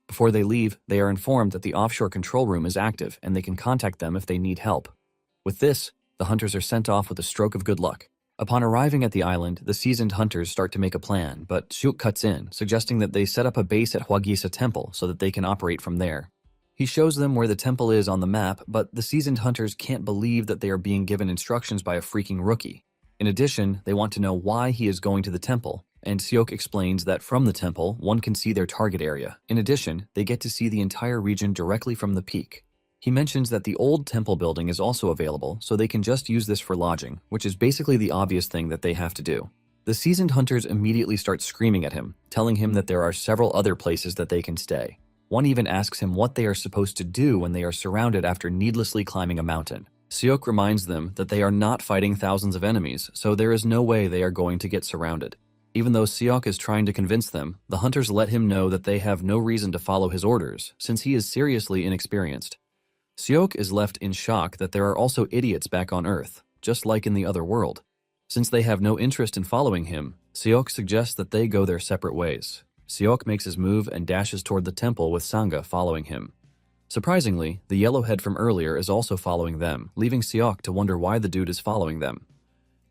Before they leave, they are informed that the offshore control room is active and they can contact them if they need help. With this, the hunters are sent off with a stroke of good luck. Upon arriving at the island, the seasoned hunters start to make a plan, but Seok cuts in, suggesting that they set up a base at Hwagisa Temple so that they can operate from there. He shows them where the temple is on the map, but the seasoned hunters can't believe that they are being given instructions by a freaking rookie. In addition, they want to know why he is going to the temple, and Seok explains that from the temple, one can see their target area. In addition, they get to see the entire region directly from the peak. He mentions that the old temple building is also available, so they can just use this for lodging, which is basically the obvious thing that they have to do. The seasoned hunters immediately start screaming at him, telling him that there are several other places that they can stay. One even asks him what they are supposed to do when they are surrounded after needlessly climbing a mountain. Seok reminds them that they are not fighting thousands of enemies, so there is no way they are going to get surrounded. Even though Seok is trying to convince them, the hunters let him know that they have no reason to follow his orders, since he is seriously inexperienced. Seok is left in shock that there are also idiots back on Earth, just like in the other world. Since they have no interest in following him, Seok suggests that they go their separate ways. Seok makes his move and dashes toward the temple with Sanga following him. Surprisingly, the yellowhead from earlier is also following them, leaving Seok to wonder why the dude is following them.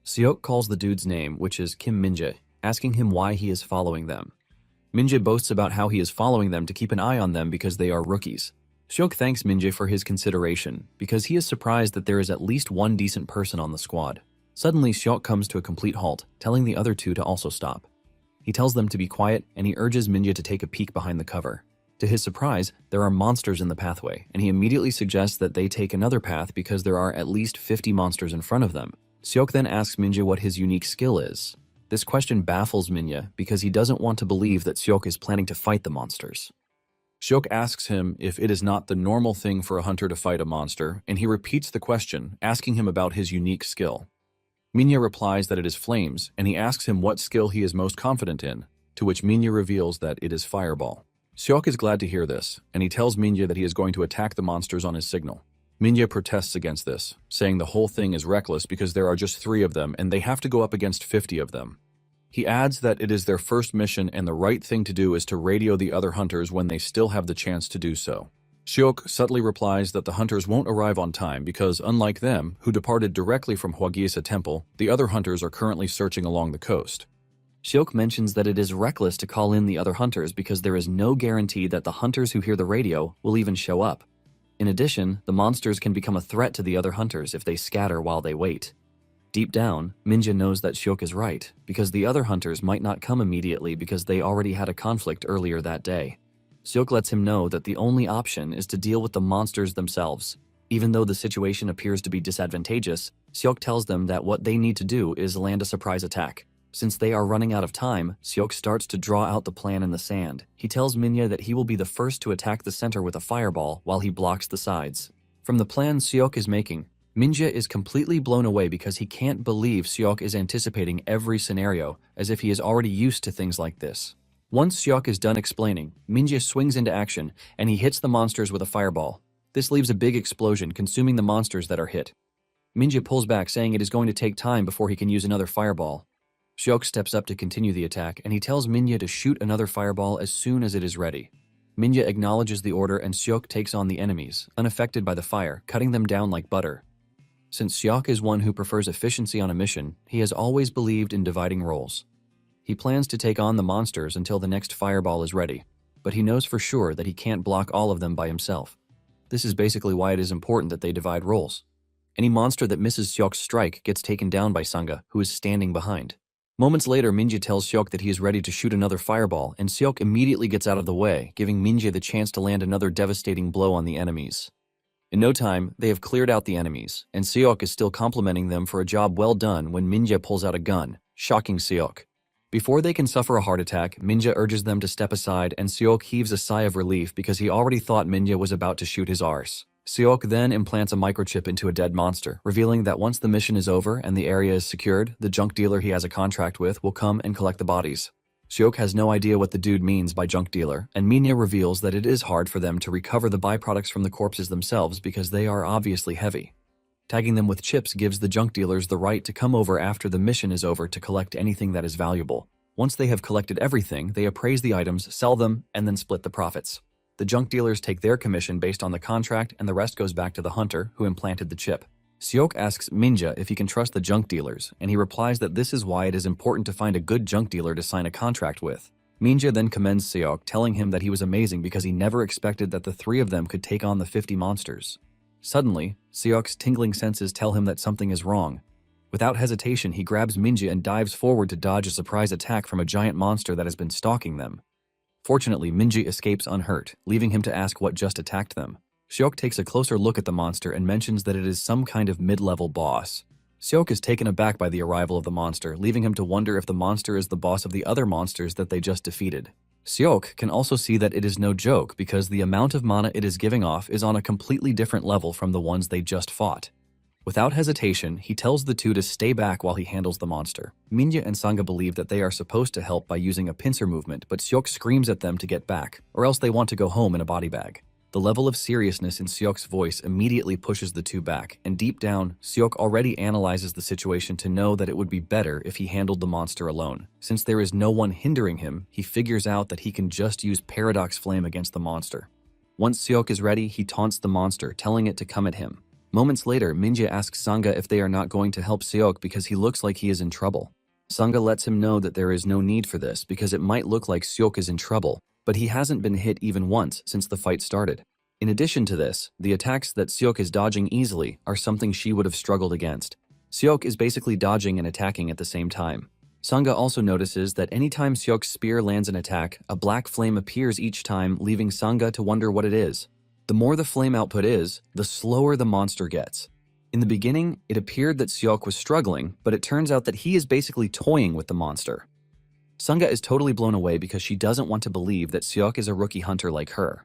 Seok calls the dude's name, which is Kim Minjae, asking him why he is following them. Minjae boasts about how he is following them to keep an eye on them because they are rookies. Seok thanks Minjae for his consideration, because he is surprised that there is at least one decent person on the squad. Suddenly, Seok comes to a complete halt, telling the other two to also stop. He tells them to be quiet, and he urges Minjae to take a peek behind the cover. To his surprise, there are monsters in the pathway, and he immediately suggests that they take another path because there are at least 50 monsters in front of them. Seok then asks Minjae what his unique skill is. This question baffles Minjae because he doesn't want to believe that Seok is planning to fight the monsters. Seok asks him if it is not the normal thing for a hunter to fight a monster, and he repeats the question, asking him about his unique skill. Minjae replies that it is flames, and he asks him what skill he is most confident in, to which Minjae reveals that it is fireball. Seok is glad to hear this, and he tells Minjae that he is going to attack the monsters on his signal. Minjae protests against this, saying the whole thing is reckless because there are just 3 of them and they have to go up against 50 of them. He adds that it is their first mission and the right thing to do is to radio the other hunters when they still have the chance to do so. Seok subtly replies that the hunters won't arrive on time because, unlike them, who departed directly from Hwagisa Temple, the other hunters are currently searching along the coast. Seok mentions that it is reckless to call in the other hunters because there is no guarantee that the hunters who hear the radio will even show up. In addition, the monsters can become a threat to the other hunters if they scatter while they wait. Deep down, Minjae knows that Seok is right, because the other hunters might not come immediately because they already had a conflict earlier that day. Seok lets him know that the only option is to deal with the monsters themselves. Even though the situation appears to be disadvantageous, Seok tells them that what they need to do is land a surprise attack. Since they are running out of time, Seok starts to draw out the plan in the sand. He tells Minjae that he will be the first to attack the center with a fireball while he blocks the sides. From the plan Seok is making, Minjae is completely blown away because he can't believe Seok is anticipating every scenario, as if he is already used to things like this. Once Seok is done explaining, Minjae swings into action, and he hits the monsters with a fireball. This leaves a big explosion, consuming the monsters that are hit. Minjae pulls back, saying it is going to take time before he can use another fireball. Seok steps up to continue the attack, and he tells Minjae to shoot another fireball as soon as it is ready. Minjae acknowledges the order, and Seok takes on the enemies, unaffected by the fire, cutting them down like butter. Since Seok is one who prefers efficiency on a mission, he has always believed in dividing roles. He plans to take on the monsters until the next fireball is ready, but he knows for sure that he can't block all of them by himself. This is basically why it is important that they divide roles. Any monster that misses Seok's strike gets taken down by Sanga, who is standing behind. Moments later, Minja tells Seok that he is ready to shoot another fireball, and Seok immediately gets out of the way, giving Minja the chance to land another devastating blow on the enemies. In no time, they have cleared out the enemies, and Seok is still complimenting them for a job well done when Minja pulls out a gun, shocking Seok. Before they can suffer a heart attack, Minja urges them to step aside, and Seok heaves a sigh of relief because he already thought Minja was about to shoot his arse. Seok then implants a microchip into a dead monster, revealing that once the mission is over and the area is secured, the junk dealer he has a contract with will come and collect the bodies. Seok has no idea what the dude means by junk dealer, and Minya reveals that it is hard for them to recover the byproducts from the corpses themselves because they are obviously heavy. Tagging them with chips gives the junk dealers the right to come over after the mission is over to collect anything that is valuable. Once they have collected everything, they appraise the items, sell them, and then split the profits. The junk dealers take their commission based on the contract, and the rest goes back to the hunter who implanted the chip. Seok asks Minja if he can trust the junk dealers, and he replies that this is why it is important to find a good junk dealer to sign a contract with. Minja then commends Seok, telling him that he was amazing because he never expected that the three of them could take on the 50 monsters. Suddenly, Seok's tingling senses tell him that something is wrong. Without hesitation, he grabs Minja and dives forward to dodge a surprise attack from a giant monster that has been stalking them. Fortunately, Minji escapes unhurt, leaving him to ask what just attacked them. Seok takes a closer look at the monster and mentions that it is some kind of mid-level boss. Seok is taken aback by the arrival of the monster, leaving him to wonder if the monster is the boss of the other monsters that they just defeated. Seok can also see that it is no joke because the amount of mana it is giving off is on a completely different level from the ones they just fought. Without hesitation, he tells the two to stay back while he handles the monster. Minja and Sanga believe that they are supposed to help by using a pincer movement, but Seok screams at them to get back, or else they want to go home in a body bag. The level of seriousness in Seok's voice immediately pushes the two back, and deep down, Seok already analyzes the situation to know that it would be better if he handled the monster alone. Since there is no one hindering him, he figures out that he can just use Paradox Flame against the monster. Once Seok is ready, he taunts the monster, telling it to come at him. Moments later, Minja asks Sanga if they are not going to help Seok because he looks like he is in trouble. Sanga lets him know that there is no need for this because it might look like Seok is in trouble, but he hasn't been hit even once since the fight started. In addition to this, the attacks that Seok is dodging easily are something she would have struggled against. Seok is basically dodging and attacking at the same time. Sanga also notices that anytime Seok's spear lands an attack, a black flame appears each time, leaving Sanga to wonder what it is. The more the flame output is, the slower the monster gets. In the beginning, it appeared that Seok was struggling, but it turns out that he is basically toying with the monster. Sanga is totally blown away because she doesn't want to believe that Seok is a rookie hunter like her.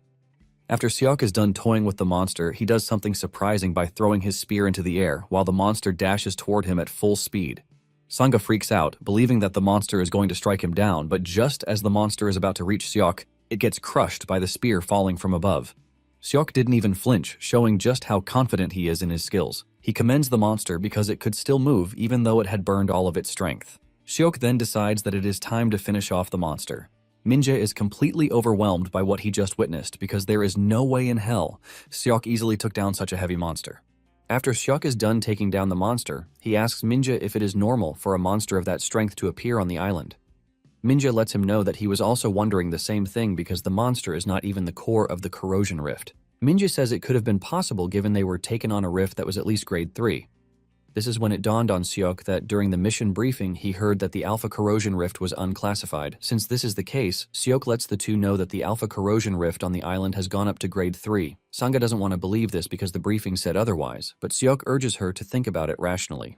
After Seok is done toying with the monster, he does something surprising by throwing his spear into the air while the monster dashes toward him at full speed. Sanga freaks out, believing that the monster is going to strike him down, but just as the monster is about to reach Seok, it gets crushed by the spear falling from above. Seok didn't even flinch, showing just how confident he is in his skills. He commends the monster because it could still move even though it had burned all of its strength. Seok then decides that it is time to finish off the monster. Minja is completely overwhelmed by what he just witnessed because there is no way in hell Seok easily took down such a heavy monster. After Seok is done taking down the monster, he asks Minja if it is normal for a monster of that strength to appear on the island. Minja lets him know that he was also wondering the same thing because the monster is not even the core of the corrosion rift. Minja says it could have been possible given they were taken on a rift that was at least grade 3. This is when it dawned on Seok that during the mission briefing he heard that the Alpha Corrosion Rift was unclassified. Since this is the case, Seok lets the two know that the Alpha Corrosion Rift on the island has gone up to grade 3. Sanga doesn't want to believe this because the briefing said otherwise, but Seok urges her to think about it rationally.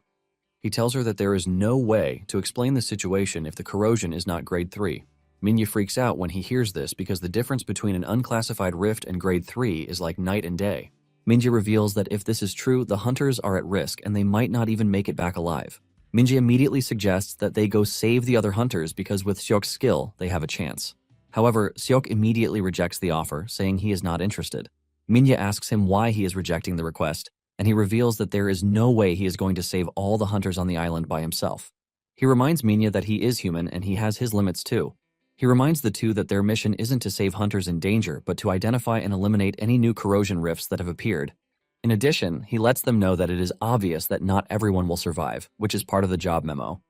He tells her that there is no way to explain the situation if the corrosion is not grade 3. Minja freaks out when he hears this because the difference between an unclassified rift and grade 3 is like night and day. Minja reveals that if this is true, the hunters are at risk and they might not even make it back alive. Minja immediately suggests that they go save the other hunters because with Seok's skill, they have a chance. However, Seok immediately rejects the offer, saying he is not interested. Minja asks him why he is rejecting the request, and he reveals that there is no way he is going to save all the hunters on the island by himself. He reminds Minja that he is human and he has his limits too. He reminds the two that their mission isn't to save hunters in danger, but to identify and eliminate any new corrosion rifts that have appeared. In addition, he lets them know that it is obvious that not everyone will survive, which is part of the job memo.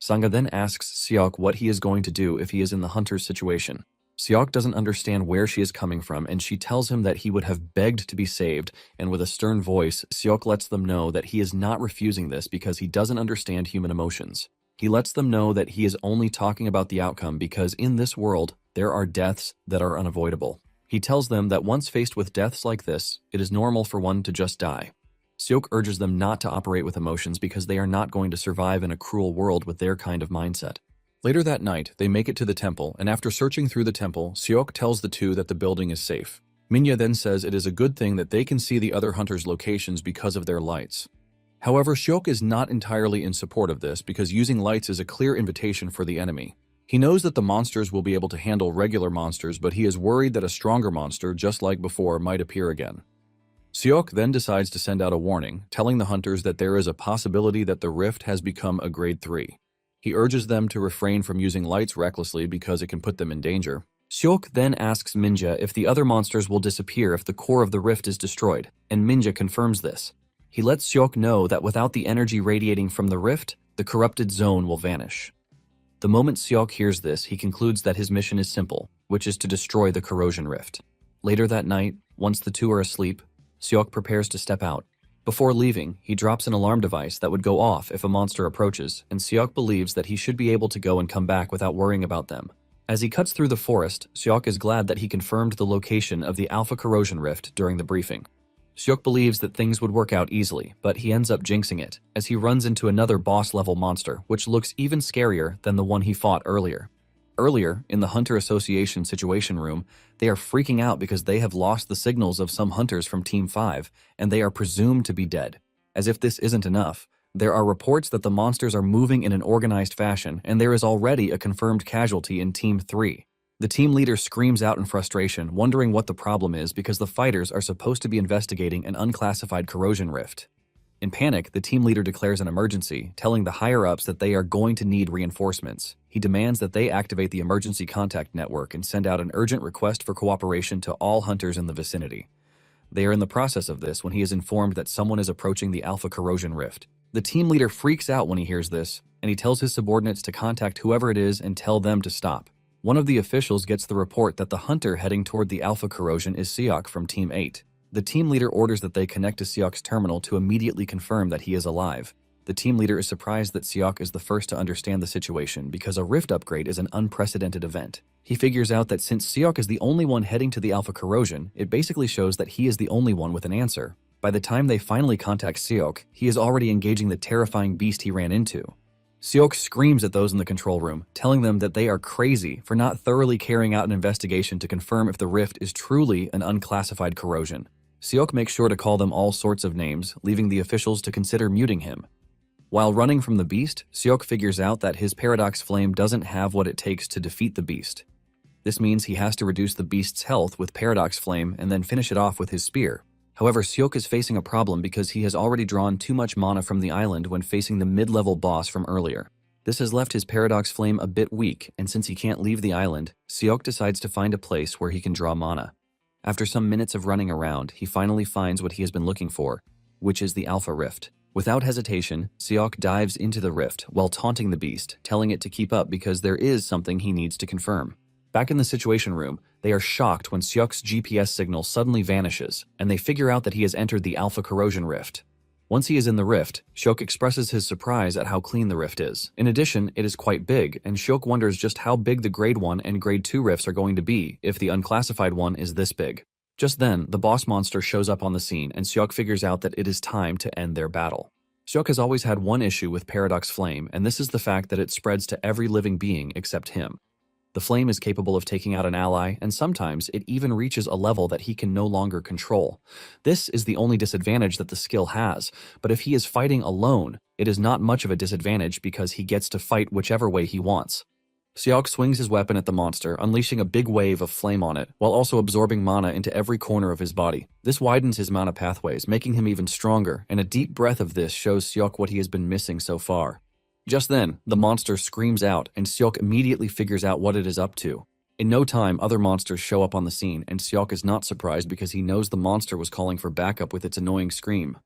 Sangha then asks Seok what he is going to do if he is in the hunter's situation. Seok doesn't understand where she is coming from, and she tells him that he would have begged to be saved, and with a stern voice, Seok lets them know that he is not refusing this because he doesn't understand human emotions. He lets them know that he is only talking about the outcome because in this world, there are deaths that are unavoidable. He tells them that once faced with deaths like this, it is normal for one to just die. Seok urges them not to operate with emotions because they are not going to survive in a cruel world with their kind of mindset. Later that night, they make it to the temple, and after searching through the temple, Seok tells the two that the building is safe. Minya then says it is a good thing that they can see the other hunters' locations because of their lights. However, Seok is not entirely in support of this because using lights is a clear invitation for the enemy. He knows that the monsters will be able to handle regular monsters, but he is worried that a stronger monster, just like before, might appear again. Seok then decides to send out a warning, telling the hunters that there is a possibility that the rift has become a grade 3. He urges them to refrain from using lights recklessly because it can put them in danger. Seok then asks Minja if the other monsters will disappear if the core of the rift is destroyed, and Minja confirms this. He lets Seok know that without the energy radiating from the rift, the corrupted zone will vanish. The moment Seok hears this, he concludes that his mission is simple, which is to destroy the corrosion rift. Later that night, once the two are asleep, Seok prepares to step out. Before leaving, he drops an alarm device that would go off if a monster approaches, and Seok believes that he should be able to go and come back without worrying about them. As he cuts through the forest, Seok is glad that he confirmed the location of the Alpha Corrosion Rift during the briefing. Seok believes that things would work out easily, but he ends up jinxing it, as he runs into another boss-level monster, which looks even scarier than the one he fought earlier. Earlier, in the Hunter Association Situation Room, they are freaking out because they have lost the signals of some hunters from Team 5, and they are presumed to be dead. As if this isn't enough, there are reports that the monsters are moving in an organized fashion, and there is already a confirmed casualty in Team 3. The team leader screams out in frustration, wondering what the problem is because the fighters are supposed to be investigating an unclassified corrosion rift. In panic, the team leader declares an emergency, telling the higher-ups that they are going to need reinforcements. He demands that they activate the emergency contact network and send out an urgent request for cooperation to all hunters in the vicinity. They are in the process of this when he is informed that someone is approaching the Alpha Corrosion Rift. The team leader freaks out when he hears this, and he tells his subordinates to contact whoever it is and tell them to stop. One of the officials gets the report that the hunter heading toward the Alpha Corrosion is Seok from Team 8. The team leader orders that they connect to Seok's terminal to immediately confirm that he is alive. The team leader is surprised that Seok is the first to understand the situation because a rift upgrade is an unprecedented event. He figures out that since Seok is the only one heading to the Alpha Corrosion, it basically shows that he is the only one with an answer. By the time they finally contact Seok, he is already engaging the terrifying beast he ran into. Seok screams at those in the control room, telling them that they are crazy for not thoroughly carrying out an investigation to confirm if the rift is truly an unclassified corrosion. Seok makes sure to call them all sorts of names, leaving the officials to consider muting him. While running from the beast, Seok figures out that his Paradox Flame doesn't have what it takes to defeat the beast. This means he has to reduce the beast's health with Paradox Flame and then finish it off with his spear. However, Seok is facing a problem because he has already drawn too much mana from the island when facing the mid-level boss from earlier. This has left his Paradox Flame a bit weak, and since he can't leave the island, Seok decides to find a place where he can draw mana. After some minutes of running around, he finally finds what he has been looking for, which is the Alpha Rift. Without hesitation, Seok dives into the rift while taunting the beast, telling it to keep up because there is something he needs to confirm. Back in the Situation Room, they are shocked when Seok's GPS signal suddenly vanishes, and they figure out that he has entered the Alpha Corrosion Rift. Once he is in the rift, Seok expresses his surprise at how clean the rift is. In addition, it is quite big, and Seok wonders just how big the Grade 1 and Grade 2 rifts are going to be if the unclassified one is this big. Just then, the boss monster shows up on the scene, and Seok figures out that it is time to end their battle. Seok has always had one issue with Paradox Flame, and this is the fact that it spreads to every living being except him. The flame is capable of taking out an ally, and sometimes it even reaches a level that he can no longer control. This is the only disadvantage that the skill has, but if he is fighting alone, it is not much of a disadvantage because he gets to fight whichever way he wants. Seok swings his weapon at the monster, unleashing a big wave of flame on it, while also absorbing mana into every corner of his body. This widens his mana pathways, making him even stronger, and a deep breath of this shows Seok what he has been missing so far. Just then, the monster screams out, and Seok immediately figures out what it is up to. In no time, other monsters show up on the scene, and Seok is not surprised because he knows the monster was calling for backup with its annoying scream.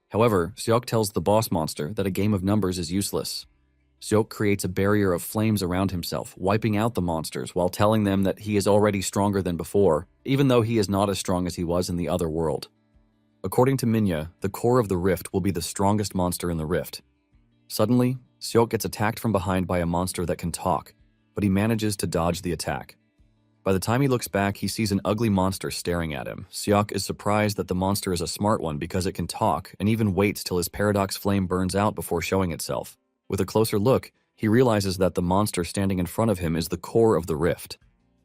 However, Seok tells the boss monster that a game of numbers is useless. Seok creates a barrier of flames around himself, wiping out the monsters while telling them that he is already stronger than before, even though he is not as strong as he was in the other world. According to Minya, the core of the rift will be the strongest monster in the rift. Suddenly, Seok gets attacked from behind by a monster that can talk, but he manages to dodge the attack. By the time he looks back, he sees an ugly monster staring at him. Seok is surprised that the monster is a smart one because it can talk and even waits till his paradox flame burns out before showing itself. With a closer look, he realizes that the monster standing in front of him is the core of the rift.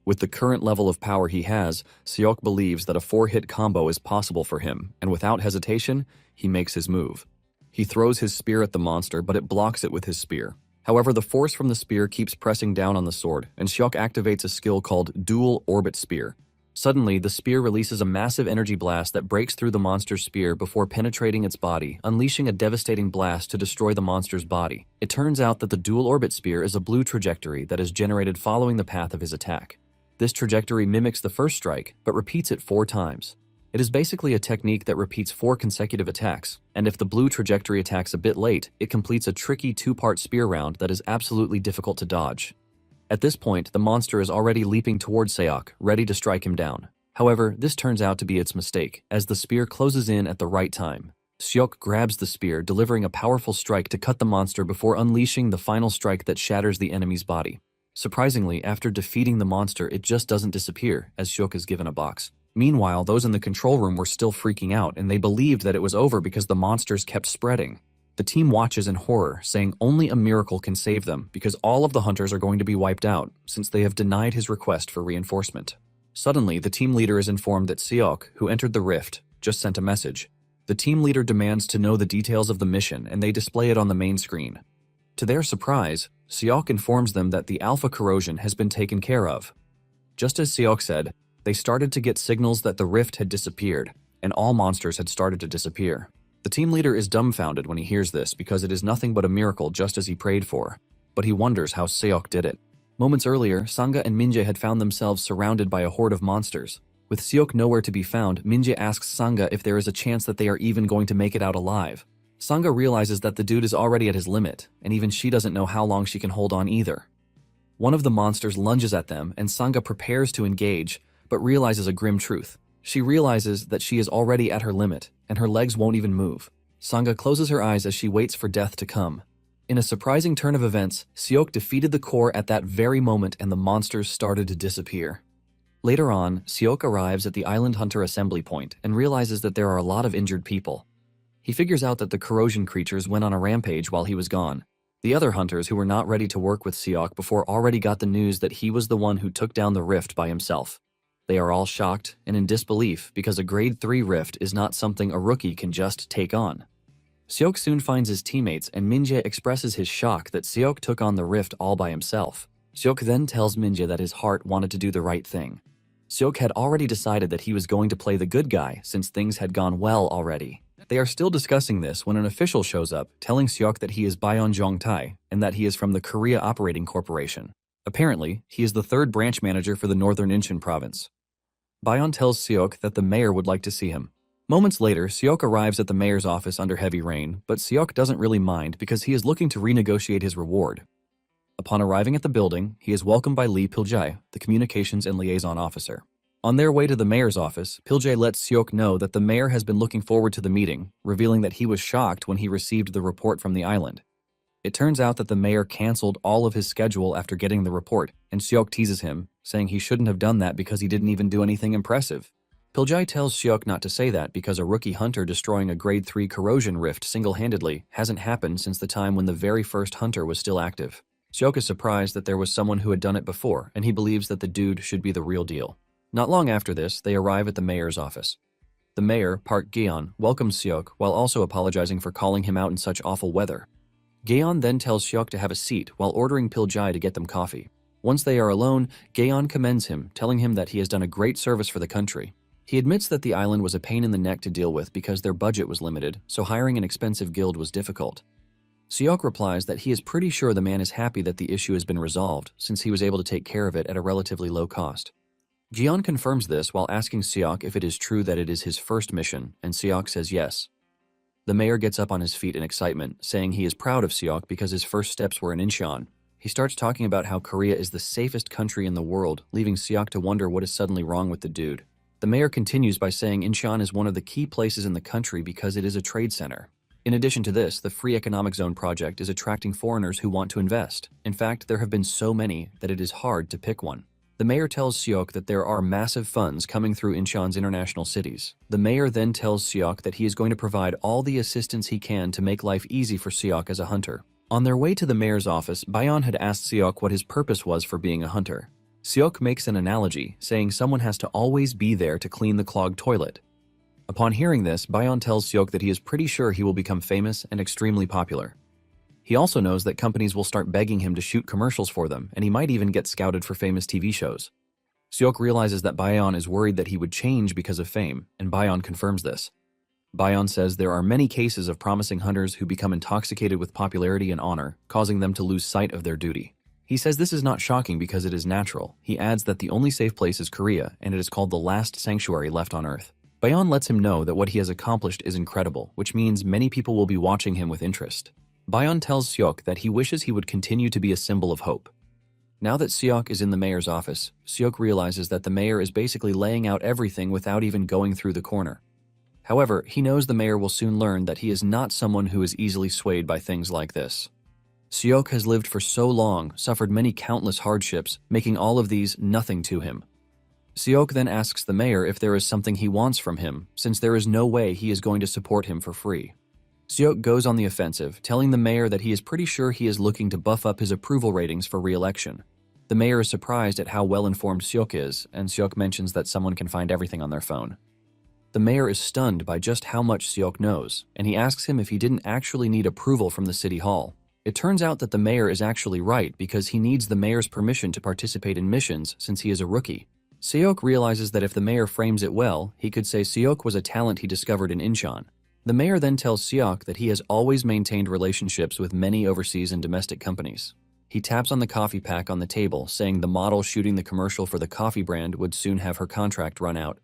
With the current level of power he has, Seok believes that a 4-hit combo is possible for him, and without hesitation, he makes his move. He throws his spear at the monster, but it blocks it with his spear. However, the force from the spear keeps pressing down on the sword, and Seok activates a skill called Dual Orbit Spear. Suddenly, the spear releases a massive energy blast that breaks through the monster's spear before penetrating its body, unleashing a devastating blast to destroy the monster's body. It turns out that the Dual Orbit Spear is a blue trajectory that is generated following the path of his attack. This trajectory mimics the first strike, but repeats it 4 times. It is basically a technique that repeats 4 consecutive attacks, and if the blue trajectory attacks a bit late, it completes a tricky 2-part spear round that is absolutely difficult to dodge. At this point, the monster is already leaping towards Seok, ready to strike him down. However, this turns out to be its mistake, as the spear closes in at the right time. Seok grabs the spear, delivering a powerful strike to cut the monster before unleashing the final strike that shatters the enemy's body. Surprisingly, after defeating the monster, it just doesn't disappear, as Seok is given a box. Meanwhile, those in the control room were still freaking out, and they believed that it was over because the monsters kept spreading. The team watches in horror, saying only a miracle can save them because all of the hunters are going to be wiped out, since they have denied his request for reinforcement. Suddenly, the team leader is informed that Seok, who entered the rift, just sent a message. The team leader demands to know the details of the mission, and they display it on the main screen. To their surprise, Seok informs them that the alpha corrosion has been taken care of. Just as Seok said, they started to get signals that the rift had disappeared, and all monsters had started to disappear. The team leader is dumbfounded when he hears this because it is nothing but a miracle just as he prayed for, but he wonders how Seok did it. Moments earlier, Sangha and Minjae had found themselves surrounded by a horde of monsters. With Seok nowhere to be found, Minjae asks Sangha if there is a chance that they are even going to make it out alive. Sangha realizes that the dude is already at his limit, and even she doesn't know how long she can hold on either. One of the monsters lunges at them, and Sangha prepares to engage, but realizes a grim truth. She realizes that she is already at her limit, and her legs won't even move. Sangha closes her eyes as she waits for death to come. In a surprising turn of events, Seok defeated the core at that very moment and the monsters started to disappear. Later on, Seok arrives at the Island Hunter assembly point and realizes that there are a lot of injured people. He figures out that the corrosion creatures went on a rampage while he was gone. The other hunters who were not ready to work with Seok before already got the news that he was the one who took down the rift by himself. They are all shocked and in disbelief because a grade 3 rift is not something a rookie can just take on. Seok soon finds his teammates and Minjae expresses his shock that Seok took on the rift all by himself. Seok then tells Minjae that his heart wanted to do the right thing. Seok had already decided that he was going to play the good guy since things had gone well already. They are still discussing this when an official shows up telling Seok that he is Bayon Jongtae and that he is from the Korea Operating Corporation. Apparently, he is the 3rd branch manager for the Northern Incheon province. Bayon tells Seok that the mayor would like to see him. Moments later, Seok arrives at the mayor's office under heavy rain, but Seok doesn't really mind because he is looking to renegotiate his reward. Upon arriving at the building, he is welcomed by Lee Piljae, the communications and liaison officer. On their way to the mayor's office, Piljae lets Seok know that the mayor has been looking forward to the meeting, revealing that he was shocked when he received the report from the island. It turns out that the mayor canceled all of his schedule after getting the report, and Seok teases him, saying he shouldn't have done that because he didn't even do anything impressive. Piljae tells Seok not to say that because a rookie hunter destroying a grade 3 corrosion rift single-handedly hasn't happened since the time when the very first hunter was still active. Seok is surprised that there was someone who had done it before, and he believes that the dude should be the real deal. Not long after this, they arrive at the mayor's office. The mayor, Park Geon, welcomes Seok while also apologizing for calling him out in such awful weather. Geon then tells Seok to have a seat while ordering Piljae to get them coffee. Once they are alone, Geon commends him, telling him that he has done a great service for the country. He admits that the island was a pain in the neck to deal with because their budget was limited, so hiring an expensive guild was difficult. Seok replies that he is pretty sure the man is happy that the issue has been resolved, since he was able to take care of it at a relatively low cost. Geon confirms this while asking Seok if it is true that it is his first mission, and Seok says yes. The mayor gets up on his feet in excitement, saying he is proud of Seok because his first steps were in Incheon. He starts talking about how Korea is the safest country in the world, leaving Seok to wonder what is suddenly wrong with the dude. The mayor continues by saying Incheon is one of the key places in the country because it is a trade center. In addition to this, the Free Economic Zone project is attracting foreigners who want to invest. In fact, there have been so many that it is hard to pick one. The mayor tells Seok that there are massive funds coming through Incheon's international cities. The mayor then tells Seok that he is going to provide all the assistance he can to make life easy for Seok as a hunter. On their way to the mayor's office, Bayon had asked Seok what his purpose was for being a hunter. Seok makes an analogy, saying someone has to always be there to clean the clogged toilet. Upon hearing this, Bayon tells Seok that he is pretty sure he will become famous and extremely popular. He also knows that companies will start begging him to shoot commercials for them, and he might even get scouted for famous TV shows. Seok realizes that Bayon is worried that he would change because of fame, and Bayon confirms this. Bayon says there are many cases of promising hunters who become intoxicated with popularity and honor, causing them to lose sight of their duty. He says this is not shocking because it is natural. He adds that the only safe place is Korea, and it is called the last sanctuary left on Earth. Bayon lets him know that what he has accomplished is incredible, which means many people will be watching him with interest. Bayon tells Seok that he wishes he would continue to be a symbol of hope. Now that Seok is in the mayor's office, Seok realizes that the mayor is basically laying out everything without even going through the corner. However, he knows the mayor will soon learn that he is not someone who is easily swayed by things like this. Seok has lived for so long, suffered many countless hardships, making all of these nothing to him. Seok then asks the mayor if there is something he wants from him, since there is no way he is going to support him for free. Seok goes on the offensive, telling the mayor that he is pretty sure he is looking to buff up his approval ratings for re-election. The mayor is surprised at how well-informed Seok is, and Seok mentions that someone can find everything on their phone. The mayor is stunned by just how much Seok knows, and he asks him if he didn't actually need approval from the city hall. It turns out that the mayor is actually right because he needs the mayor's permission to participate in missions since he is a rookie. Seok realizes that if the mayor frames it well, he could say Seok was a talent he discovered in Incheon. The mayor then tells Seok that he has always maintained relationships with many overseas and domestic companies. He taps on the coffee pack on the table, saying the model shooting the commercial for the coffee brand would soon have her contract run out.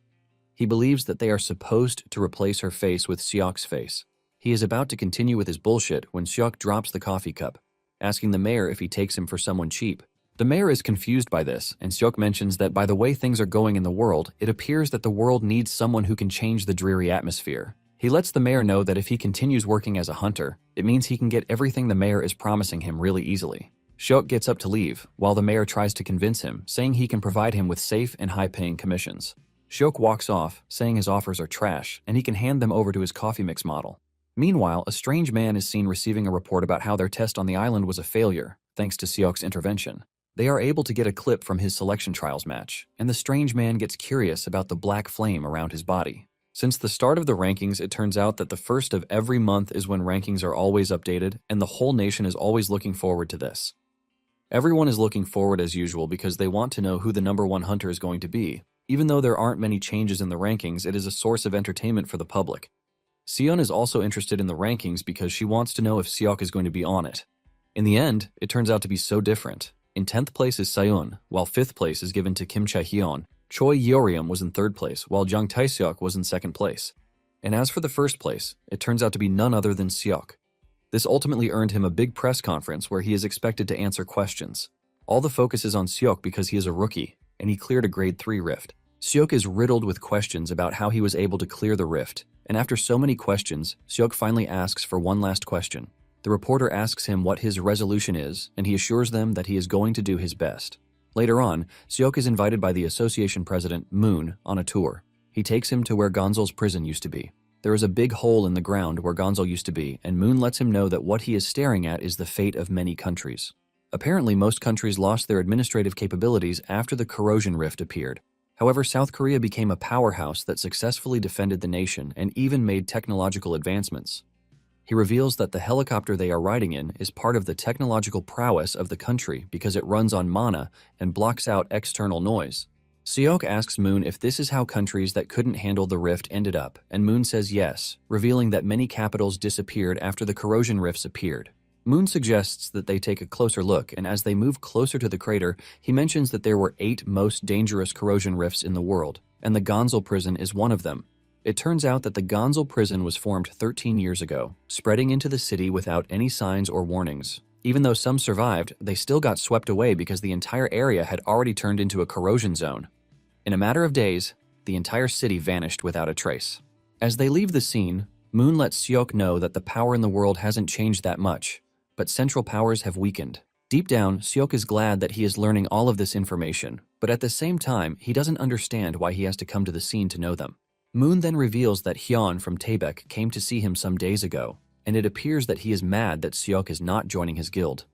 He believes that they are supposed to replace her face with Seok's face. He is about to continue with his bullshit when Seok drops the coffee cup, asking the mayor if he takes him for someone cheap. The mayor is confused by this, and Seok mentions that by the way things are going in the world, it appears that the world needs someone who can change the dreary atmosphere. He lets the mayor know that if he continues working as a hunter, it means he can get everything the mayor is promising him really easily. Seok gets up to leave, while the mayor tries to convince him, saying he can provide him with safe and high-paying commissions. Seok walks off, saying his offers are trash, and he can hand them over to his coffee mix model. Meanwhile, a strange man is seen receiving a report about how their test on the island was a failure, thanks to Seok's intervention. They are able to get a clip from his selection trials match, and the strange man gets curious about the black flame around his body. Since the start of the rankings, it turns out that the first of every month is when rankings are always updated, and the whole nation is always looking forward to this. Everyone is looking forward as usual because they want to know who the number one hunter is going to be. Even though there aren't many changes in the rankings, it is a source of entertainment for the public. Seon is also interested in the rankings because she wants to know if Seok is going to be on it. In the end, it turns out to be so different. In 10th place is Seon, while 5th place is given to Kim Chae-hyun. Choi Yeorium was in 3rd place, while Jung Tae-seok was in 2nd place. And as for the 1st place, it turns out to be none other than Seok. This ultimately earned him a big press conference where he is expected to answer questions. All the focus is on Seok because he is a rookie, and he cleared a grade 3 rift. Seok is riddled with questions about how he was able to clear the rift, and after so many questions, Seok finally asks for one last question. The reporter asks him what his resolution is, and he assures them that he is going to do his best. Later on, Seok is invited by the association president, Moon, on a tour. He takes him to where Gonzal's prison used to be. There is a big hole in the ground where Gonzal used to be, and Moon lets him know that what he is staring at is the fate of many countries. Apparently, most countries lost their administrative capabilities after the corrosion rift appeared. However, South Korea became a powerhouse that successfully defended the nation and even made technological advancements. He reveals that the helicopter they are riding in is part of the technological prowess of the country because it runs on mana and blocks out external noise. Seok asks Moon if this is how countries that couldn't handle the rift ended up, and Moon says yes, revealing that many capitals disappeared after the corrosion rifts appeared. Moon suggests that they take a closer look, and as they move closer to the crater, he mentions that there were 8 most dangerous corrosion rifts in the world, and the Gonzal prison is one of them. It turns out that the Gonzal prison was formed 13 years ago, spreading into the city without any signs or warnings. Even though some survived, they still got swept away because the entire area had already turned into a corrosion zone. In a matter of days, the entire city vanished without a trace. As they leave the scene, Moon lets Seok know that the power in the world hasn't changed that much, but central powers have weakened. Deep down, Seok is glad that he is learning all of this information, but at the same time, he doesn't understand why he has to come to the scene to know them. Moon then reveals that Hyun from Taebaek came to see him some days ago, and it appears that he is mad that Seok is not joining his guild.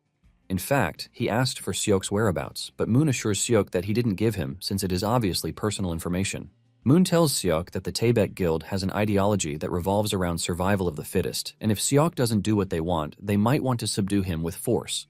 In fact, he asked for Seok's whereabouts, but Moon assures Seok that he didn't give him since it is obviously personal information. Moon tells Seok that the Taebaek guild has an ideology that revolves around survival of the fittest, and if Seok doesn't do what they want, they might want to subdue him with force.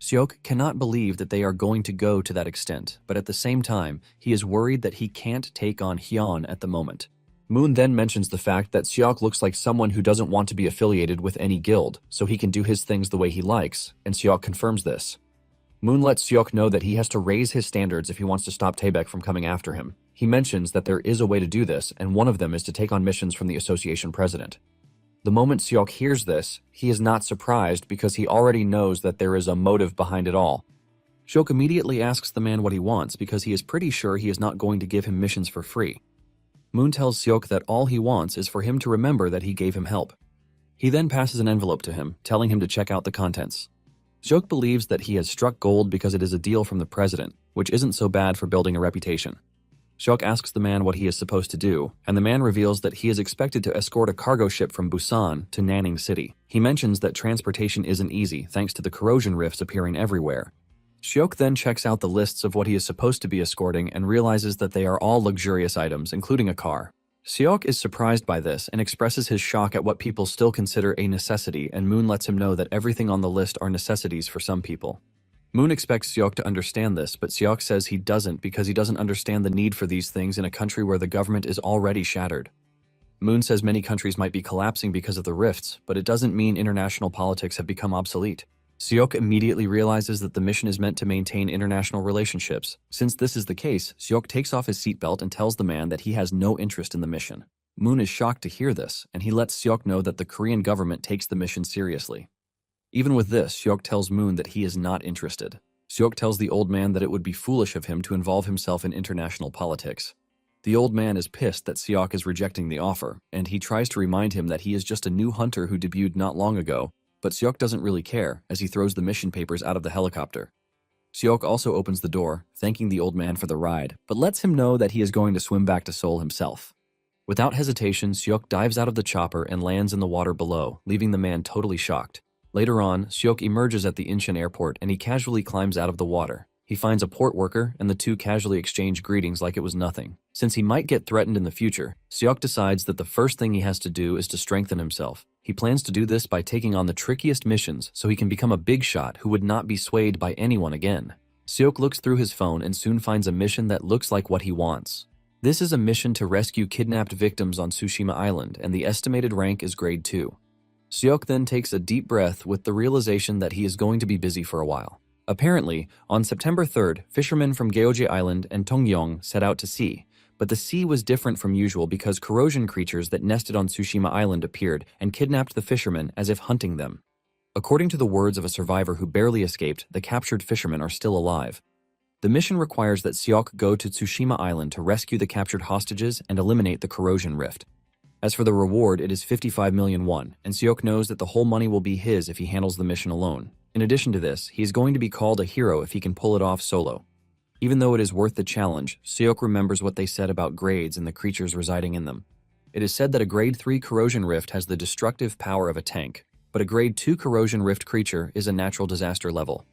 Seok cannot believe that they are going to go to that extent, but at the same time, he is worried that he can't take on Hyun at the moment. Moon then mentions the fact that Seok looks like someone who doesn't want to be affiliated with any guild, so he can do his things the way he likes, and Seok confirms this. Moon lets Seok know that he has to raise his standards if he wants to stop Taebaek from coming after him. He mentions that there is a way to do this, and one of them is to take on missions from the association president. The moment Seok hears this, he is not surprised because he already knows that there is a motive behind it all. Seok immediately asks the man what he wants because he is pretty sure he is not going to give him missions for free. Moon tells Seok that all he wants is for him to remember that he gave him help. He then passes an envelope to him, telling him to check out the contents. Seok believes that he has struck gold because it is a deal from the president, which isn't so bad for building a reputation. Seok asks the man what he is supposed to do, and the man reveals that he is expected to escort a cargo ship from Busan to Nanning City. He mentions that transportation isn't easy thanks to the corrosion rifts appearing everywhere. Seok then checks out the lists of what he is supposed to be escorting and realizes that they are all luxurious items, including a car. Seok is surprised by this and expresses his shock at what people still consider a necessity, and Moon lets him know that everything on the list are necessities for some people. Moon expects Seok to understand this, but Seok says he doesn't because he doesn't understand the need for these things in a country where the government is already shattered. Moon says many countries might be collapsing because of the rifts, but it doesn't mean international politics have become obsolete. Seok immediately realizes that the mission is meant to maintain international relationships. Since this is the case, Seok takes off his seatbelt and tells the man that he has no interest in the mission. Moon is shocked to hear this, and he lets Seok know that the Korean government takes the mission seriously. Even with this, Seok tells Moon that he is not interested. Seok tells the old man that it would be foolish of him to involve himself in international politics. The old man is pissed that Seok is rejecting the offer, and he tries to remind him that he is just a new hunter who debuted not long ago, but Seok doesn't really care as he throws the mission papers out of the helicopter. Seok also opens the door, thanking the old man for the ride, but lets him know that he is going to swim back to Seoul himself. Without hesitation, Seok dives out of the chopper and lands in the water below, leaving the man totally shocked. Later on, Seok emerges at the Incheon airport and he casually climbs out of the water. He finds a port worker and the two casually exchange greetings like it was nothing. Since he might get threatened in the future, Seok decides that the first thing he has to do is to strengthen himself. He plans to do this by taking on the trickiest missions so he can become a big shot who would not be swayed by anyone again. Seok looks through his phone and soon finds a mission that looks like what he wants. This is a mission to rescue kidnapped victims on Tsushima Island, and the estimated rank is grade 2. Seok then takes a deep breath with the realization that he is going to be busy for a while. Apparently, on September 3rd, fishermen from Gyeonggi Island and Tongyong set out to sea, but the sea was different from usual because corrosion creatures that nested on Tsushima Island appeared and kidnapped the fishermen as if hunting them. According to the words of a survivor who barely escaped, the captured fishermen are still alive. The mission requires that Seok go to Tsushima Island to rescue the captured hostages and eliminate the corrosion rift. As for the reward, it is 55 million won, and Seok knows that the whole money will be his if he handles the mission alone. In addition to this, he is going to be called a hero if he can pull it off solo. Even though it is worth the challenge, Seok remembers what they said about grades and the creatures residing in them. It is said that a grade 3 corrosion rift has the destructive power of a tank, but a grade 2 corrosion rift creature is a natural disaster level.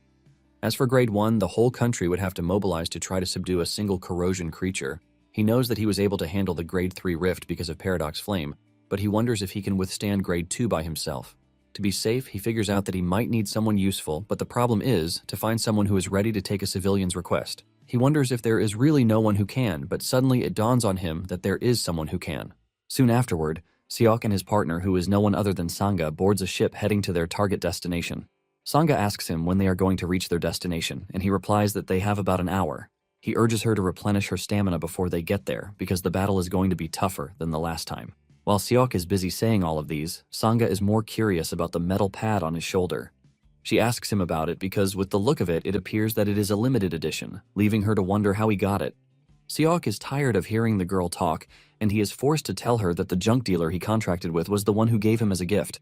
As for grade 1, the whole country would have to mobilize to try to subdue a single corrosion creature. He knows that he was able to handle the grade 3 rift because of Paradox Flame, but he wonders if he can withstand grade 2 by himself. To be safe, he figures out that he might need someone useful, but the problem is to find someone who is ready to take a civilian's request. He wonders if there is really no one who can, but suddenly it dawns on him that there is someone who can. Soon afterward, Seok and his partner, who is no one other than Sangha, boards a ship heading to their target destination. Sangha asks him when they are going to reach their destination, and he replies that they have about an hour. He urges her to replenish her stamina before they get there because the battle is going to be tougher than the last time. While Seok is busy saying all of these, Sangha is more curious about the metal pad on his shoulder. She asks him about it because with the look of it, it appears that it is a limited edition, leaving her to wonder how he got it. Seok is tired of hearing the girl talk, and he is forced to tell her that the junk dealer he contracted with was the one who gave him as a gift.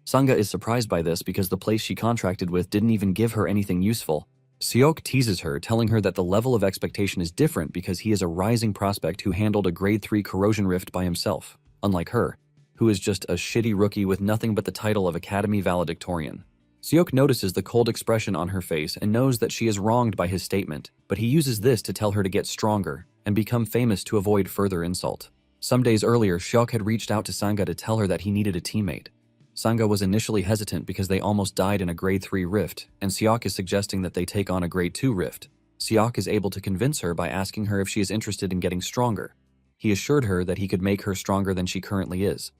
Sangha is surprised by this because the place she contracted with didn't even give her anything useful. Seok teases her, telling her that the level of expectation is different because he is a rising prospect who handled a grade 3 corrosion rift by himself, unlike her, who is just a shitty rookie with nothing but the title of Academy Valedictorian. Seok notices the cold expression on her face and knows that she is wronged by his statement, but he uses this to tell her to get stronger and become famous to avoid further insult. Some days earlier, Seok had reached out to Sangha to tell her that he needed a teammate. Sangha was initially hesitant because they almost died in a grade 3 rift, and Seok is suggesting that they take on a grade 2 rift. Seok is able to convince her by asking her if she is interested in getting stronger. He assured her that he could make her stronger than she currently is.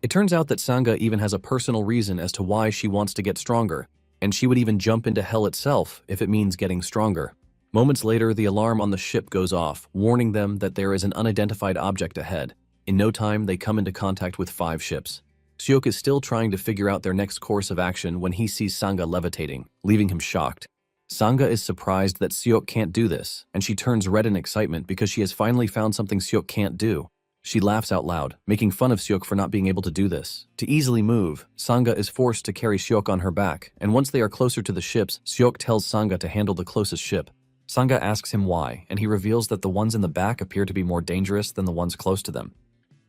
It turns out that Sangha even has a personal reason as to why she wants to get stronger, and she would even jump into hell itself if it means getting stronger. Moments later, the alarm on the ship goes off, warning them that there is an unidentified object ahead. In no time, they come into contact with 5 ships. Seok is still trying to figure out their next course of action when he sees Sangha levitating, leaving him shocked. Sangha is surprised that Seok can't do this, and she turns red in excitement because she has finally found something Seok can't do. She laughs out loud, making fun of Seok for not being able to do this. To easily move, Sangha is forced to carry Seok on her back, and once they are closer to the ships, Seok tells Sangha to handle the closest ship. Sangha asks him why, and he reveals that the ones in the back appear to be more dangerous than the ones close to them.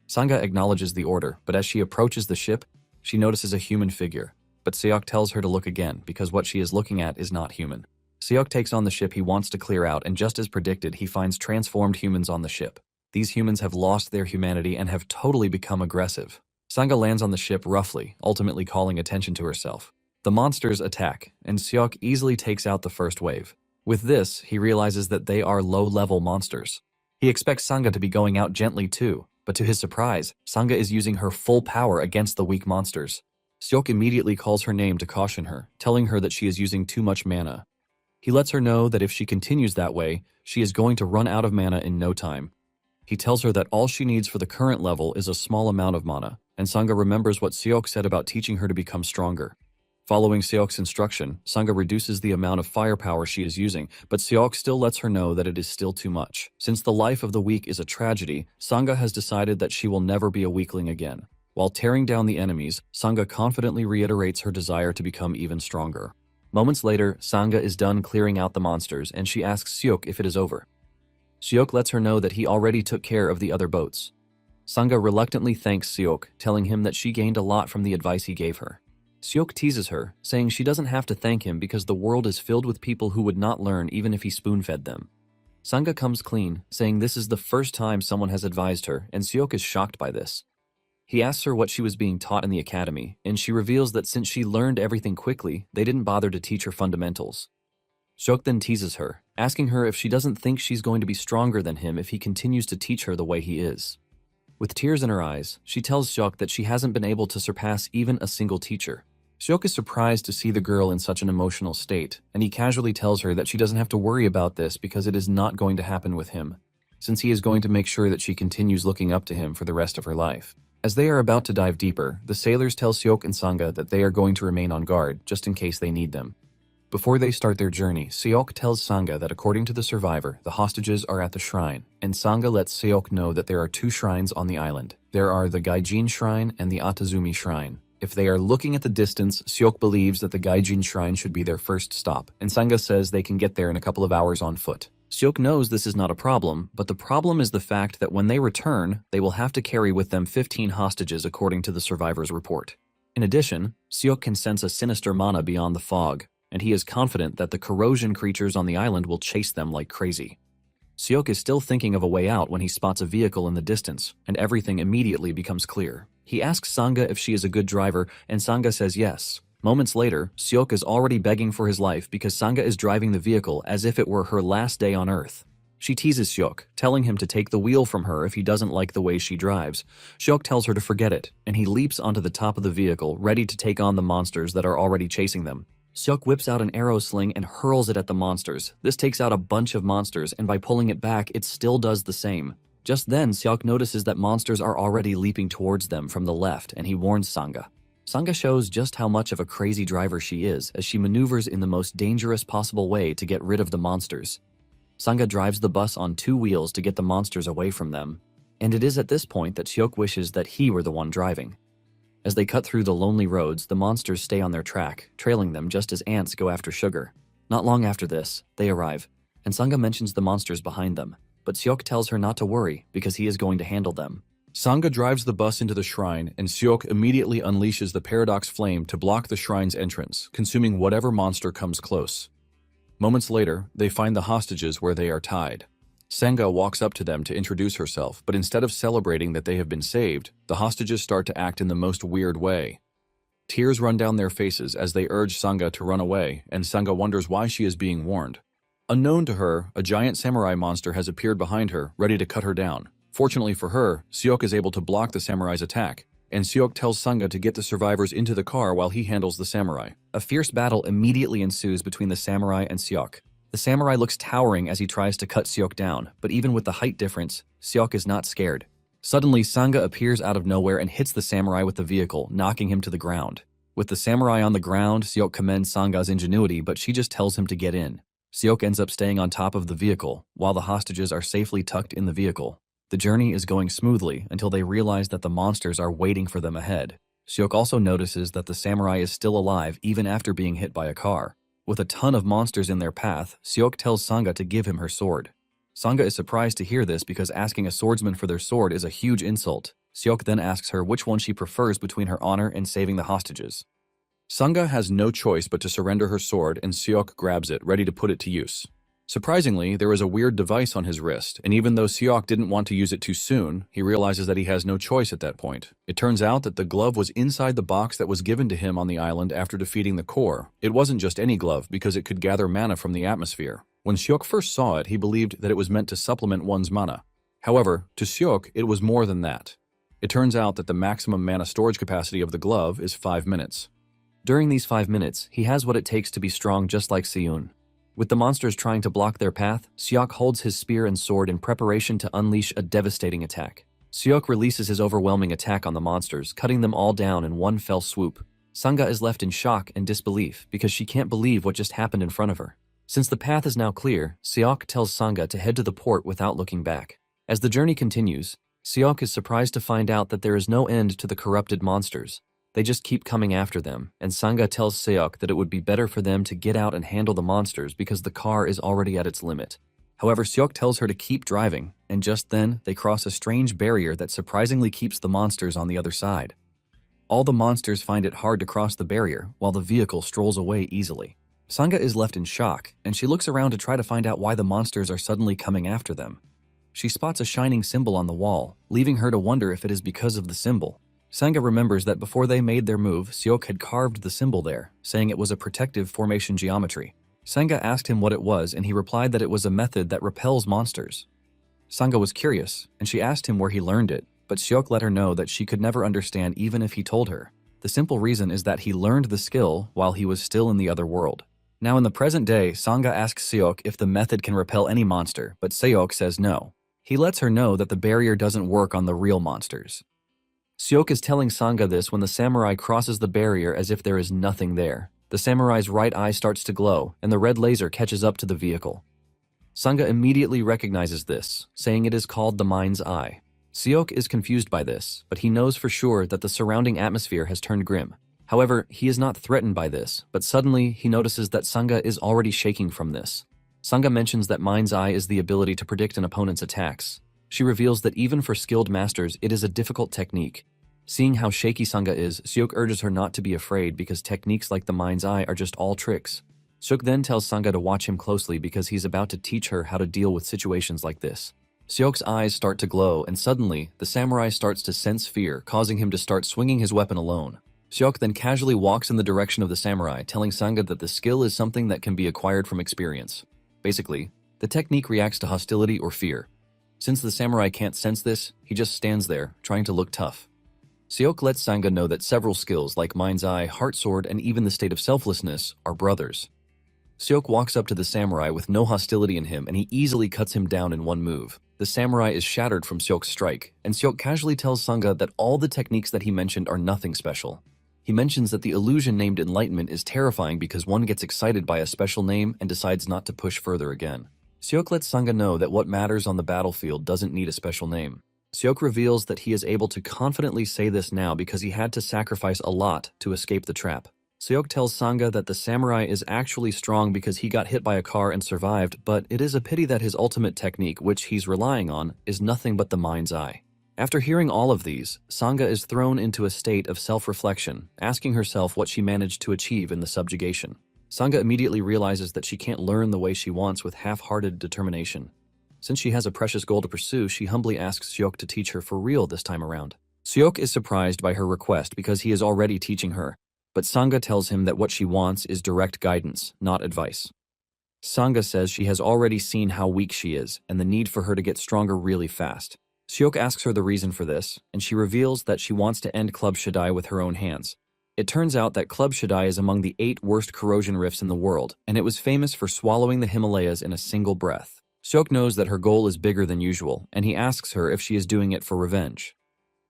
Sangha acknowledges the order, but as she approaches the ship, she notices a human figure. But Seok tells her to look again, because what she is looking at is not human. Seok takes on the ship he wants to clear out, and just as predicted, he finds transformed humans on the ship. These humans have lost their humanity and have totally become aggressive. Sangha lands on the ship roughly, ultimately calling attention to herself. The monsters attack, and Seok easily takes out the first wave. With this, he realizes that they are low-level monsters. He expects Sangha to be going out gently too, but to his surprise, Sangha is using her full power against the weak monsters. Seok immediately calls her name to caution her, telling her that she is using too much mana. He lets her know that if she continues that way, she is going to run out of mana in no time. He tells her that all she needs for the current level is a small amount of mana, and Sangha remembers what Seok said about teaching her to become stronger. Following Seok's instruction, Sangha reduces the amount of firepower she is using, but Seok still lets her know that it is still too much. Since the life of the weak is a tragedy, Sangha has decided that she will never be a weakling again. While tearing down the enemies, Sangha confidently reiterates her desire to become even stronger. Moments later, Sangha is done clearing out the monsters, and she asks Seok if it is over. Seok lets her know that he already took care of the other boats. Sangha reluctantly thanks Seok, telling him that she gained a lot from the advice he gave her. Seok teases her, saying she doesn't have to thank him because the world is filled with people who would not learn even if he spoon-fed them. Sangha comes clean, saying this is the first time someone has advised her, and Seok is shocked by this. He asks her what she was being taught in the academy, and she reveals that since she learned everything quickly, they didn't bother to teach her fundamentals. Seok then teases her, asking her if she doesn't think she's going to be stronger than him if he continues to teach her the way he is. With tears in her eyes, she tells Seok that she hasn't been able to surpass even a single teacher. Seok is surprised to see the girl in such an emotional state, and he casually tells her that she doesn't have to worry about this because it is not going to happen with him, since he is going to make sure that she continues looking up to him for the rest of her life. As they are about to dive deeper, the sailors tell Seok and Sangha that they are going to remain on guard, just in case they need them. Before they start their journey, Seok tells Sangha that according to the survivor, the hostages are at the shrine, and Sangha lets Seok know that there are 2 shrines on the island. There are the Gaijin Shrine and the Atazumi Shrine. If they are looking at the distance, Seok believes that the Gaijin Shrine should be their first stop, and Sangha says they can get there in a couple of hours on foot. Seok knows this is not a problem, but the problem is the fact that when they return, they will have to carry with them 15 hostages according to the survivor's report. In addition, Seok can sense a sinister mana beyond the fog, and he is confident that the corrosion creatures on the island will chase them like crazy. Seok is still thinking of a way out when he spots a vehicle in the distance, and everything immediately becomes clear. He asks Sangha if she is a good driver, and Sangha says yes. Moments later, Seok is already begging for his life because Sangha is driving the vehicle as if it were her last day on Earth. She teases Seok, telling him to take the wheel from her if he doesn't like the way she drives. Seok tells her to forget it, and he leaps onto the top of the vehicle, ready to take on the monsters that are already chasing them. Seok whips out an arrow sling and hurls it at the monsters. This takes out a bunch of monsters, and by pulling it back, it still does the same. Just then, Seok notices that monsters are already leaping towards them from the left, and he warns Sanga. Sanga shows just how much of a crazy driver she is as she maneuvers in the most dangerous possible way to get rid of the monsters. Sanga drives the bus on 2 wheels to get the monsters away from them, and it is at this point that Seok wishes that he were the one driving. As they cut through the lonely roads, the monsters stay on their track, trailing them just as ants go after sugar. Not long after this, they arrive, and Sanga mentions the monsters behind them, but Seok tells her not to worry because he is going to handle them. Sanga drives the bus into the shrine, and Seok immediately unleashes the paradox flame to block the shrine's entrance, consuming whatever monster comes close. Moments later, they find the hostages where they are tied. Sanga walks up to them to introduce herself, but instead of celebrating that they have been saved, the hostages start to act in the most weird way. Tears run down their faces as they urge Sanga to run away, and Sanga wonders why she is being warned. Unknown to her, a giant samurai monster has appeared behind her, ready to cut her down. Fortunately for her, Seok is able to block the samurai's attack, and Seok tells Sanga to get the survivors into the car while he handles the samurai. A fierce battle immediately ensues between the samurai and Seok. The samurai looks towering as he tries to cut Seok down, but even with the height difference, Seok is not scared. Suddenly, Sanga appears out of nowhere and hits the samurai with the vehicle, knocking him to the ground. With the samurai on the ground, Seok commends Sanga's ingenuity, but she just tells him to get in. Seok ends up staying on top of the vehicle, while the hostages are safely tucked in the vehicle. The journey is going smoothly until they realize that the monsters are waiting for them ahead. Seok also notices that the samurai is still alive even after being hit by a car. With a ton of monsters in their path, Seok tells Sanga to give him her sword. Sanga is surprised to hear this because asking a swordsman for their sword is a huge insult. Seok then asks her which one she prefers between her honor and saving the hostages. Sanga has no choice but to surrender her sword, and Seok grabs it, ready to put it to use. Surprisingly, there is a weird device on his wrist, and even though Seok didn't want to use it too soon, he realizes that he has no choice at that point. It turns out that the glove was inside the box that was given to him on the island after defeating the core. It wasn't just any glove because it could gather mana from the atmosphere. When Seok first saw it, he believed that it was meant to supplement one's mana. However, to Seok, it was more than that. It turns out that the maximum mana storage capacity of the glove is 5 minutes. During these 5 minutes, he has what it takes to be strong just like Seon. With the monsters trying to block their path, Seok holds his spear and sword in preparation to unleash a devastating attack. Seok releases his overwhelming attack on the monsters, cutting them all down in one fell swoop. Sanga is left in shock and disbelief because she can't believe what just happened in front of her. Since the path is now clear, Seok tells Sanga to head to the port without looking back. As the journey continues, Seok is surprised to find out that there is no end to the corrupted monsters. They just keep coming after them, and Sanga tells Seok that it would be better for them to get out and handle the monsters because the car is already at its limit. However, Seok tells her to keep driving, and just then, they cross a strange barrier that surprisingly keeps the monsters on the other side. All the monsters find it hard to cross the barrier, while the vehicle strolls away easily. Sanga is left in shock, and she looks around to try to find out why the monsters are suddenly coming after them. She spots a shining symbol on the wall, leaving her to wonder if it is because of the symbol. Sanga remembers that before they made their move, Seok had carved the symbol there, saying it was a protective formation geometry. Sanga asked him what it was, and he replied that it was a method that repels monsters. Sanga was curious, and she asked him where he learned it, but Seok let her know that she could never understand even if he told her. The simple reason is that he learned the skill while he was still in the other world. Now in the present day, Sanga asks Seok if the method can repel any monster, but Seok says no. He lets her know that the barrier doesn't work on the real monsters. Seok is telling Sanga this when the samurai crosses the barrier as if there is nothing there. The samurai's right eye starts to glow, and the red laser catches up to the vehicle. Sanga immediately recognizes this, saying it is called the mind's eye. Seok is confused by this, but he knows for sure that the surrounding atmosphere has turned grim. However, he is not threatened by this, but suddenly he notices that Sanga is already shaking from this. Sanga mentions that mind's eye is the ability to predict an opponent's attacks. She reveals that even for skilled masters, it is a difficult technique. Seeing how shaky Sanga is, Seok urges her not to be afraid because techniques like the mind's eye are just all tricks. Seok then tells Sanga to watch him closely because he's about to teach her how to deal with situations like this. Seok's eyes start to glow, and suddenly, the samurai starts to sense fear, causing him to start swinging his weapon alone. Seok then casually walks in the direction of the samurai, telling Sanga that the skill is something that can be acquired from experience. Basically, the technique reacts to hostility or fear. Since the samurai can't sense this, he just stands there, trying to look tough. Seok lets Sanga know that several skills like Mind's Eye, Heart Sword, and even the state of selflessness are brothers. Seok walks up to the samurai with no hostility in him and he easily cuts him down in one move. The samurai is shattered from Seok's strike, and Seok casually tells Sanga that all the techniques that he mentioned are nothing special. He mentions that the illusion named Enlightenment is terrifying because one gets excited by a special name and decides not to push further again. Seok lets Sanga know that what matters on the battlefield doesn't need a special name. Seok reveals that he is able to confidently say this now because he had to sacrifice a lot to escape the trap. Seok tells Sanga that the samurai is actually strong because he got hit by a car and survived, but it is a pity that his ultimate technique, which he's relying on, is nothing but the Mind's Eye. After hearing all of these, Sanga is thrown into a state of self-reflection, asking herself what she managed to achieve in the subjugation. Sanga immediately realizes that she can't learn the way she wants with half-hearted determination. Since she has a precious goal to pursue, she humbly asks Seok to teach her for real this time around. Seok is surprised by her request because he is already teaching her, but Sanga tells him that what she wants is direct guidance, not advice. Sanga says she has already seen how weak she is and the need for her to get stronger really fast. Seok asks her the reason for this, and she reveals that she wants to end Club Shaddai with her own hands. It turns out that Club Shaddai is among the 8 worst corrosion rifts in the world, and it was famous for swallowing the Himalayas in a single breath. Seok knows that her goal is bigger than usual, and he asks her if she is doing it for revenge.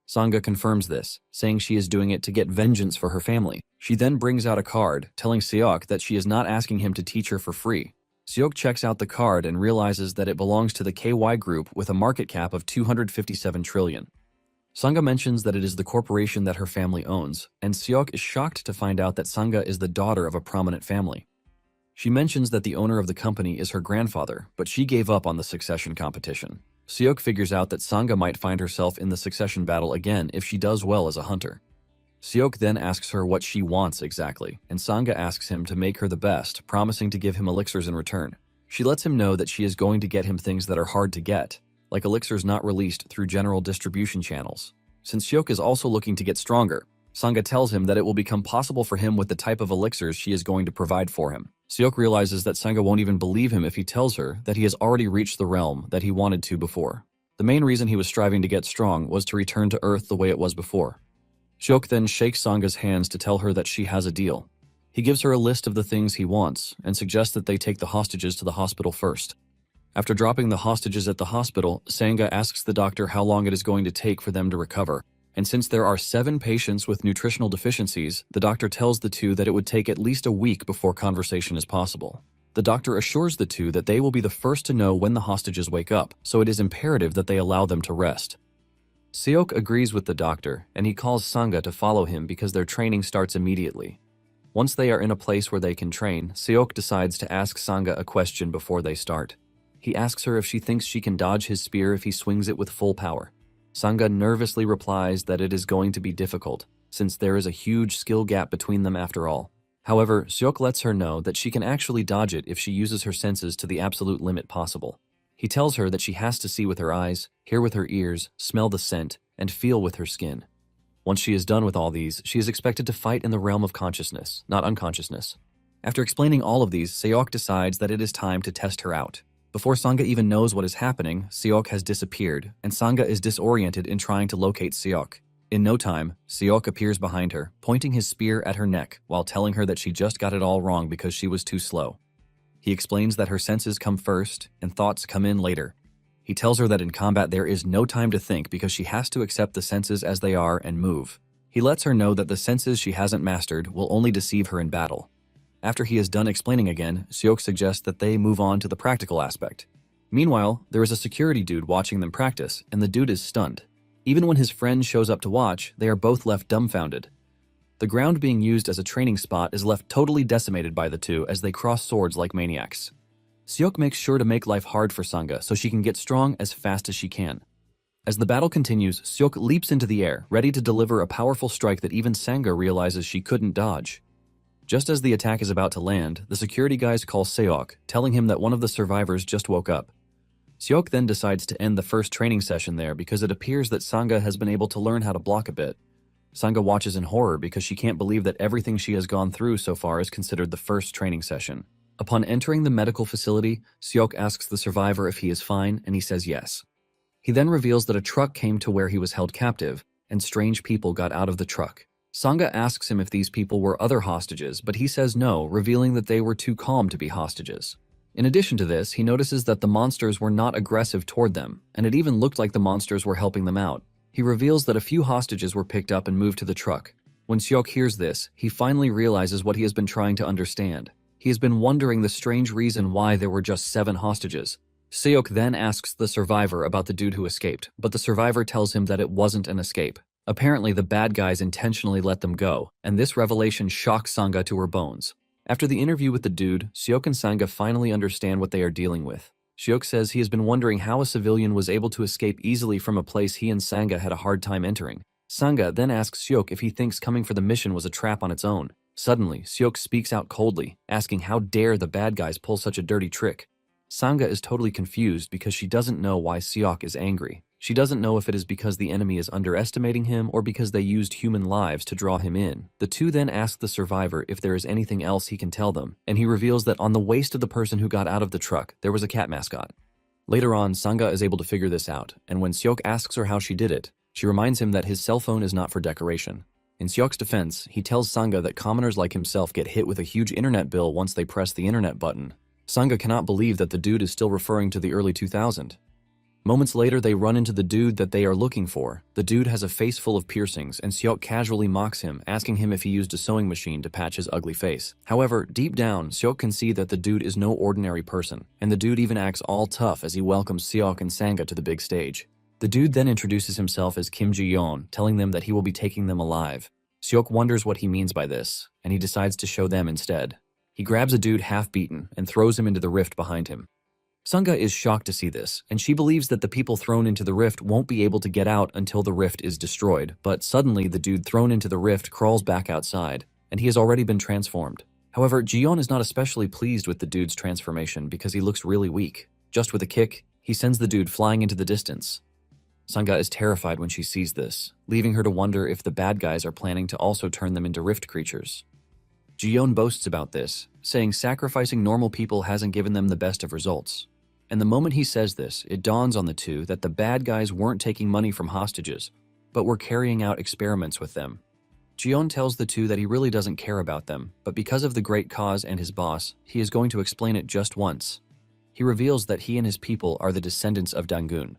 Sanga confirms this, saying she is doing it to get vengeance for her family. She then brings out a card, telling Seok that she is not asking him to teach her for free. Seok checks out the card and realizes that it belongs to the KY Group with a market cap of 257 trillion. Sanga mentions that it is the corporation that her family owns, and Seok is shocked to find out that Sanga is the daughter of a prominent family. She mentions that the owner of the company is her grandfather, but she gave up on the succession competition. Seok figures out that Sanga might find herself in the succession battle again if she does well as a hunter. Seok then asks her what she wants exactly, and Sanga asks him to make her the best, promising to give him elixirs in return. She lets him know that she is going to get him things that are hard to get, like elixirs not released through general distribution channels. Since Seok is also looking to get stronger, Sanga tells him that it will become possible for him with the type of elixirs she is going to provide for him. Seok realizes that Sanga won't even believe him if he tells her that he has already reached the realm that he wanted to before. The main reason he was striving to get strong was to return to Earth the way it was before. Seok then shakes Sanga's hands to tell her that she has a deal. He gives her a list of the things he wants and suggests that they take the hostages to the hospital first. After dropping the hostages at the hospital, Sanga asks the doctor how long it is going to take for them to recover, and since there are 7 patients with nutritional deficiencies, the doctor tells the two that it would take at least a week before conversation is possible. The doctor assures the two that they will be the first to know when the hostages wake up, so it is imperative that they allow them to rest. Seok agrees with the doctor, and he calls Sanga to follow him because their training starts immediately. Once they are in a place where they can train, Seok decides to ask Sanga a question before they start. He asks her if she thinks she can dodge his spear if he swings it with full power. Sanga nervously replies that it is going to be difficult, since there is a huge skill gap between them after all. However, Seok lets her know that she can actually dodge it if she uses her senses to the absolute limit possible. He tells her that she has to see with her eyes, hear with her ears, smell the scent, and feel with her skin. Once she is done with all these, she is expected to fight in the realm of consciousness, not unconsciousness. After explaining all of these, Seok decides that it is time to test her out. Before Sanga even knows what is happening, Seok has disappeared, and Sanga is disoriented in trying to locate Seok. In no time, Seok appears behind her, pointing his spear at her neck while telling her that she just got it all wrong because she was too slow. He explains that her senses come first and thoughts come in later. He tells her that in combat there is no time to think because she has to accept the senses as they are and move. He lets her know that the senses she hasn't mastered will only deceive her in battle. After he is done explaining again, Seok suggests that they move on to the practical aspect. Meanwhile, there is a security dude watching them practice, and the dude is stunned. Even when his friend shows up to watch, they are both left dumbfounded. The ground being used as a training spot is left totally decimated by the two as they cross swords like maniacs. Seok makes sure to make life hard for Sanga so she can get strong as fast as she can. As the battle continues, Seok leaps into the air, ready to deliver a powerful strike that even Sanga realizes she couldn't dodge. Just as the attack is about to land, the security guys call Seok, telling him that one of the survivors just woke up. Seok then decides to end the first training session there because it appears that Sanga has been able to learn how to block a bit. Sanga watches in horror because she can't believe that everything she has gone through so far is considered the first training session. Upon entering the medical facility, Seok asks the survivor if he is fine, and he says yes. He then reveals that a truck came to where he was held captive, and strange people got out of the truck. Sanga asks him if these people were other hostages, but he says no, revealing that they were too calm to be hostages. In addition to this, he notices that the monsters were not aggressive toward them, and it even looked like the monsters were helping them out. He reveals that a few hostages were picked up and moved to the truck. When Seok hears this, he finally realizes what he has been trying to understand. He has been wondering the strange reason why there were just 7 hostages. Seok then asks the survivor about the dude who escaped, but the survivor tells him that it wasn't an escape. Apparently, the bad guys intentionally let them go, and this revelation shocks Sanga to her bones. After the interview with the dude, Seok and Sanga finally understand what they are dealing with. Seok says he has been wondering how a civilian was able to escape easily from a place he and Sanga had a hard time entering. Sanga then asks Seok if he thinks coming for the mission was a trap on its own. Suddenly, Seok speaks out coldly, asking how dare the bad guys pull such a dirty trick. Sanga is totally confused because she doesn't know why Seok is angry. She doesn't know if it is because the enemy is underestimating him or because they used human lives to draw him in. The two then ask the survivor if there is anything else he can tell them, and he reveals that on the waist of the person who got out of the truck, there was a cat mascot. Later on, Sanga is able to figure this out, and when Seok asks her how she did it, she reminds him that his cell phone is not for decoration. In Seok's defense, he tells Sanga that commoners like himself get hit with a huge internet bill once they press the internet button. Sanga cannot believe that the dude is still referring to the early 2000s. Moments later, they run into the dude that they are looking for. The dude has a face full of piercings, and Seok casually mocks him, asking him if he used a sewing machine to patch his ugly face. However, deep down, Seok can see that the dude is no ordinary person, and the dude even acts all tough as he welcomes Seok and Sanga to the big stage. The dude then introduces himself as Kim Ji-yeon, telling them that he will be taking them alive. Seok wonders what he means by this, and he decides to show them instead. He grabs a dude half-beaten and throws him into the rift behind him. Sanga is shocked to see this, and she believes that the people thrown into the rift won't be able to get out until the rift is destroyed, but suddenly the dude thrown into the rift crawls back outside, and he has already been transformed. However, Ji-yeon is not especially pleased with the dude's transformation because he looks really weak. Just with a kick, he sends the dude flying into the distance. Sanga is terrified when she sees this, leaving her to wonder if the bad guys are planning to also turn them into rift creatures. Ji-yeon boasts about this, saying sacrificing normal people hasn't given them the best of results. And the moment he says this, it dawns on the two that the bad guys weren't taking money from hostages, but were carrying out experiments with them. Ji-yeon tells the two that he really doesn't care about them, but because of the great cause and his boss, he is going to explain it just once. He reveals that he and his people are the descendants of Dangun.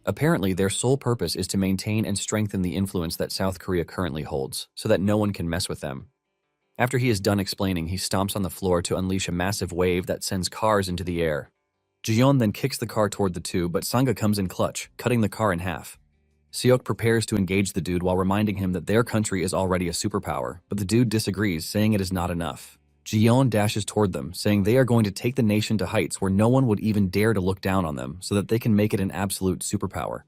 Apparently, their sole purpose is to maintain and strengthen the influence that South Korea currently holds, so that no one can mess with them. After he is done explaining, he stomps on the floor to unleash a massive wave that sends cars into the air. Ji-yeon then kicks the car toward the two, but Sanga comes in clutch, cutting the car in half. Seok prepares to engage the dude while reminding him that their country is already a superpower, but the dude disagrees, saying it is not enough. Ji-yeon dashes toward them, saying they are going to take the nation to heights where no one would even dare to look down on them so that they can make it an absolute superpower.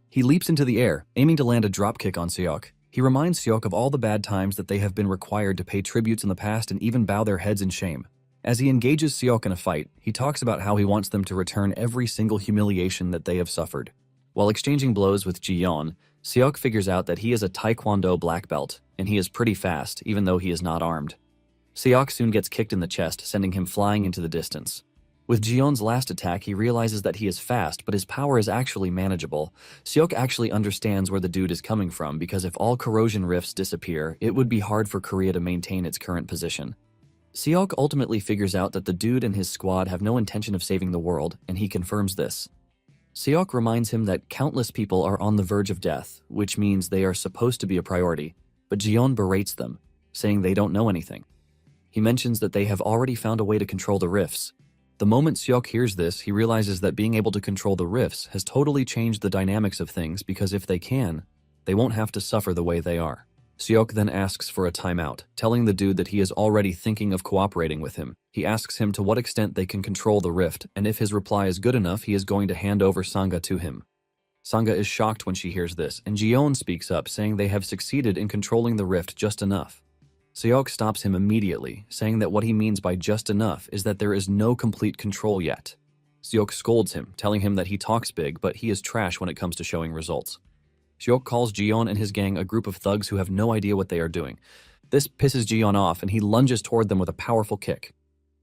He leaps into the air, aiming to land a dropkick on Seok. He reminds Seok of all the bad times that they have been required to pay tributes in the past and even bow their heads in shame. As he engages Seok in a fight, he talks about how he wants them to return every single humiliation that they have suffered. While exchanging blows with Ji-yeon, Seok figures out that he is a Taekwondo black belt, and he is pretty fast, even though he is not armed. Seok soon gets kicked in the chest, sending him flying into the distance. With Ji-yeon's last attack, he realizes that he is fast, but his power is actually manageable. Seok actually understands where the dude is coming from, because if all corrosion rifts disappear, it would be hard for Korea to maintain its current position. Seok ultimately figures out that the dude and his squad have no intention of saving the world, and he confirms this. Seok reminds him that countless people are on the verge of death, which means they are supposed to be a priority, but Ji-yeon berates them, saying they don't know anything. He mentions that they have already found a way to control the rifts. The moment Seok hears this, he realizes that being able to control the rifts has totally changed the dynamics of things because if they can, they won't have to suffer the way they are. Seok then asks for a timeout, telling the dude that he is already thinking of cooperating with him. He asks him to what extent they can control the rift, and if his reply is good enough, he is going to hand over Sanga to him. Sanga is shocked when she hears this, and Ji-yeon speaks up, saying they have succeeded in controlling the rift just enough. Seok stops him immediately, saying that what he means by just enough is that there is no complete control yet. Seok scolds him, telling him that he talks big, but he is trash when it comes to showing results. Seok calls Ji-yeon and his gang a group of thugs who have no idea what they are doing. This pisses Ji-yeon off, and he lunges toward them with a powerful kick.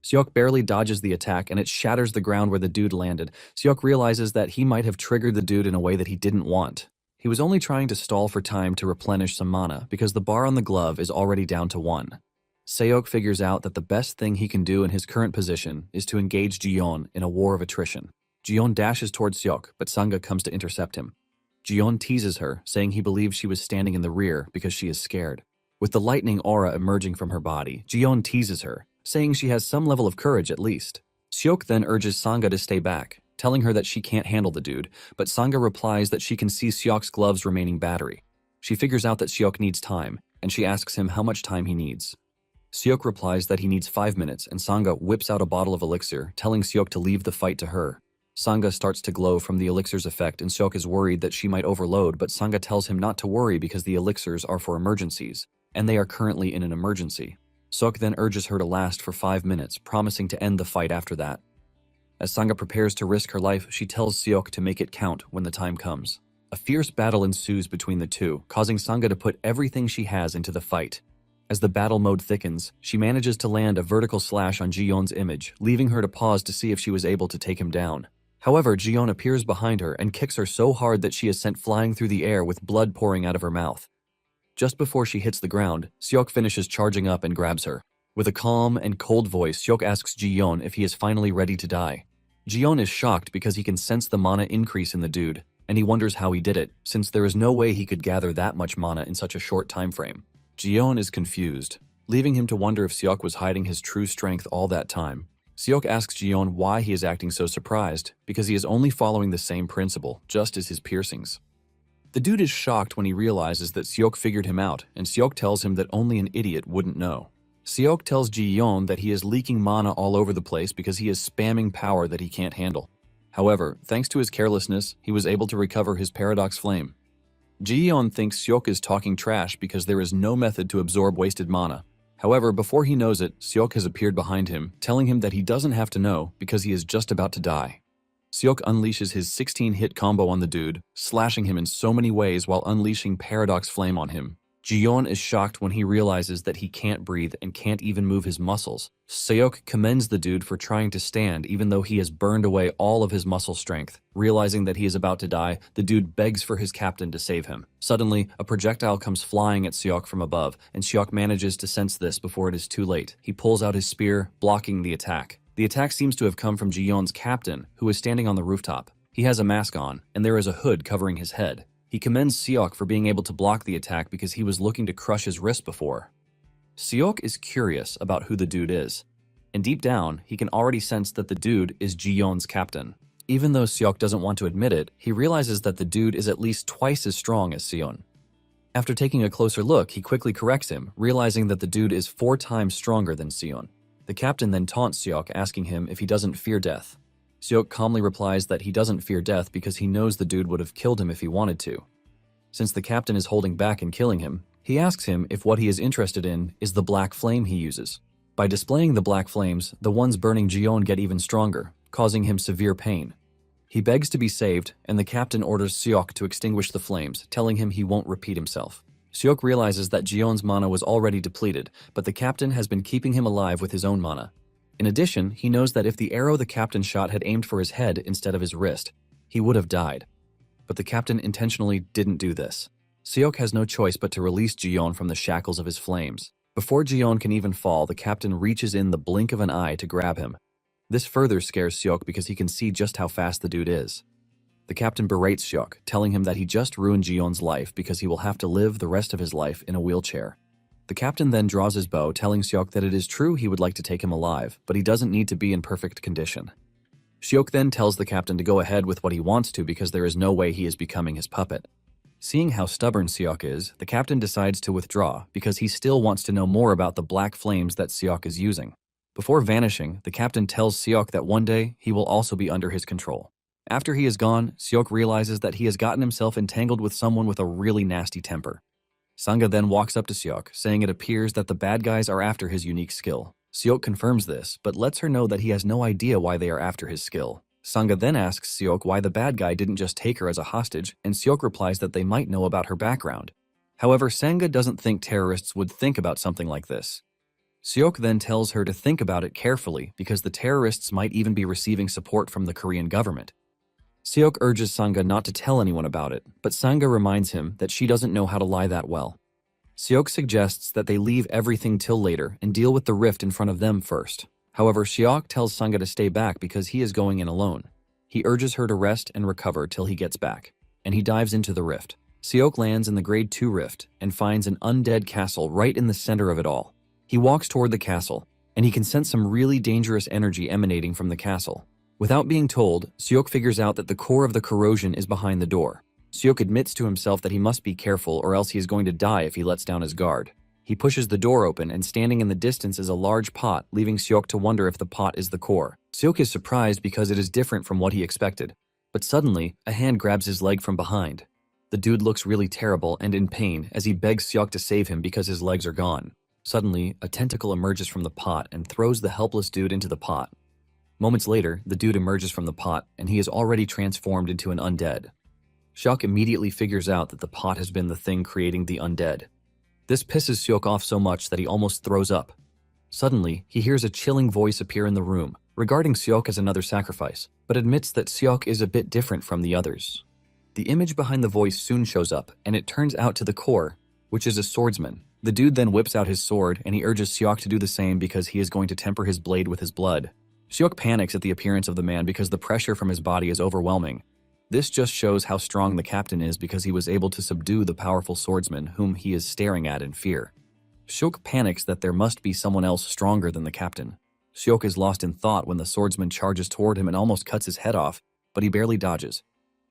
Seok barely dodges the attack, and it shatters the ground where the dude landed. Seok realizes that he might have triggered the dude in a way that he didn't want. He was only trying to stall for time to replenish some mana because the bar on the glove is already down to 1. Seok figures out that the best thing he can do in his current position is to engage Jiyeon in a war of attrition. Jiyeon dashes towards Seok, but Sanga comes to intercept him. Jiyeon teases her, saying he believes she was standing in the rear because she is scared. With the lightning aura emerging from her body, Jiyeon teases her, saying she has some level of courage at least. Seok then urges Sanga to stay back, telling her that she can't handle the dude, but Sanga replies that she can see Seok's glove's remaining battery. She figures out that Seok needs time, and she asks him how much time he needs. Seok replies that he needs 5 minutes, and Sanga whips out a bottle of elixir, telling Seok to leave the fight to her. Sanga starts to glow from the elixir's effect, and Seok is worried that she might overload, but Sanga tells him not to worry because the elixirs are for emergencies, and they are currently in an emergency. Seok then urges her to last for 5 minutes, promising to end the fight after that. As Sanga prepares to risk her life, she tells Seok to make it count when the time comes. A fierce battle ensues between the two, causing Sanga to put everything she has into the fight. As the battle mode thickens, she manages to land a vertical slash on Jiyeon's image, leaving her to pause to see if she was able to take him down. However, Jiyeon appears behind her and kicks her so hard that she is sent flying through the air with blood pouring out of her mouth. Just before she hits the ground, Seok finishes charging up and grabs her. With a calm and cold voice, Seok asks Jiyeon if he is finally ready to die. Jiyeon is shocked because he can sense the mana increase in the dude, and he wonders how he did it, since there is no way he could gather that much mana in such a short time frame. Jiyeon is confused, leaving him to wonder if Seok was hiding his true strength all that time. Seok asks Jiyeon why he is acting so surprised, because he is only following the same principle, just as his piercings. The dude is shocked when he realizes that Seok figured him out, and Seok tells him that only an idiot wouldn't know. Seok tells Jiyeon that he is leaking mana all over the place because he is spamming power that he can't handle. However, thanks to his carelessness, he was able to recover his paradox flame. Jiyeon thinks Seok is talking trash because there is no method to absorb wasted mana. However, before he knows it, Seok has appeared behind him, telling him that he doesn't have to know because he is just about to die. Seok unleashes his 16-hit combo on the dude, slashing him in so many ways while unleashing paradox flame on him. Jiyeon is shocked when he realizes that he can't breathe and can't even move his muscles. Seok commends the dude for trying to stand even though he has burned away all of his muscle strength. Realizing that he is about to die, the dude begs for his captain to save him. Suddenly, a projectile comes flying at Seok from above, and Seok manages to sense this before it is too late. He pulls out his spear, blocking the attack. The attack seems to have come from Jiyeon's captain, who is standing on the rooftop. He has a mask on, and there is a hood covering his head. He commends Seok for being able to block the attack because he was looking to crush his wrist before. Seok is curious about who the dude is, and deep down, he can already sense that the dude is Jiyeon's captain. Even though Seok doesn't want to admit it, he realizes that the dude is at least twice as strong as Seon. After taking a closer look, he quickly corrects him, realizing that the dude is 4 times stronger than Seon. The captain then taunts Seok, asking him if he doesn't fear death. Seok calmly replies that he doesn't fear death because he knows the dude would have killed him if he wanted to. Since the captain is holding back and killing him, he asks him if what he is interested in is the black flame he uses. By displaying the black flames, the ones burning Jiyeon get even stronger, causing him severe pain. He begs to be saved, and the captain orders Seok to extinguish the flames, telling him he won't repeat himself. Seok realizes that Jiyeon's mana was already depleted, but the captain has been keeping him alive with his own mana. In addition, he knows that if the arrow the captain shot had aimed for his head instead of his wrist, he would have died. But the captain intentionally didn't do this. Seok has no choice but to release Jiyeon from the shackles of his flames. Before Jiyeon can even fall, the captain reaches in the blink of an eye to grab him. This further scares Seok because he can see just how fast the dude is. The captain berates Seok, telling him that he just ruined Jiyeon's life because he will have to live the rest of his life in a wheelchair. The captain then draws his bow, telling Seok that it is true he would like to take him alive, but he doesn't need to be in perfect condition. Seok then tells the captain to go ahead with what he wants to because there is no way he is becoming his puppet. Seeing how stubborn Seok is, the captain decides to withdraw because he still wants to know more about the black flames that Seok is using. Before vanishing, the captain tells Seok that one day he will also be under his control. After he is gone, Seok realizes that he has gotten himself entangled with someone with a really nasty temper. Sanga then walks up to Seok, saying it appears that the bad guys are after his unique skill. Seok confirms this, but lets her know that he has no idea why they are after his skill. Sanga then asks Seok why the bad guy didn't just take her as a hostage, and Seok replies that they might know about her background. However, Sanga doesn't think terrorists would think about something like this. Seok then tells her to think about it carefully because the terrorists might even be receiving support from the Korean government. Seok urges Sanga not to tell anyone about it, but Sanga reminds him that she doesn't know how to lie that well. Seok suggests that they leave everything till later and deal with the rift in front of them first. However, Seok tells Sanga to stay back because he is going in alone. He urges her to rest and recover till he gets back, and he dives into the rift. Seok lands in the Grade 2 rift and finds an undead castle right in the center of it all. He walks toward the castle, and he can sense some really dangerous energy emanating from the castle. Without being told, Seok figures out that the core of the corrosion is behind the door. Seok admits to himself that he must be careful or else he is going to die if he lets down his guard. He pushes the door open, and standing in the distance is a large pot, leaving Seok to wonder if the pot is the core. Seok is surprised because it is different from what he expected. But suddenly, a hand grabs his leg from behind. The dude looks really terrible and in pain as he begs Seok to save him because his legs are gone. Suddenly, a tentacle emerges from the pot and throws the helpless dude into the pot. Moments later, the dude emerges from the pot and he is already transformed into an undead. Seok immediately figures out that the pot has been the thing creating the undead. This pisses Seok off so much that he almost throws up. Suddenly, he hears a chilling voice appear in the room, regarding Seok as another sacrifice, but admits that Seok is a bit different from the others. The image behind the voice soon shows up, and it turns out to the core, which is a swordsman. The dude then whips out his sword, and he urges Seok to do the same because he is going to temper his blade with his blood. Seok panics at the appearance of the man because the pressure from his body is overwhelming. This just shows how strong the captain is because he was able to subdue the powerful swordsman whom he is staring at in fear. Seok panics that there must be someone else stronger than the captain. Seok is lost in thought when the swordsman charges toward him and almost cuts his head off, but he barely dodges.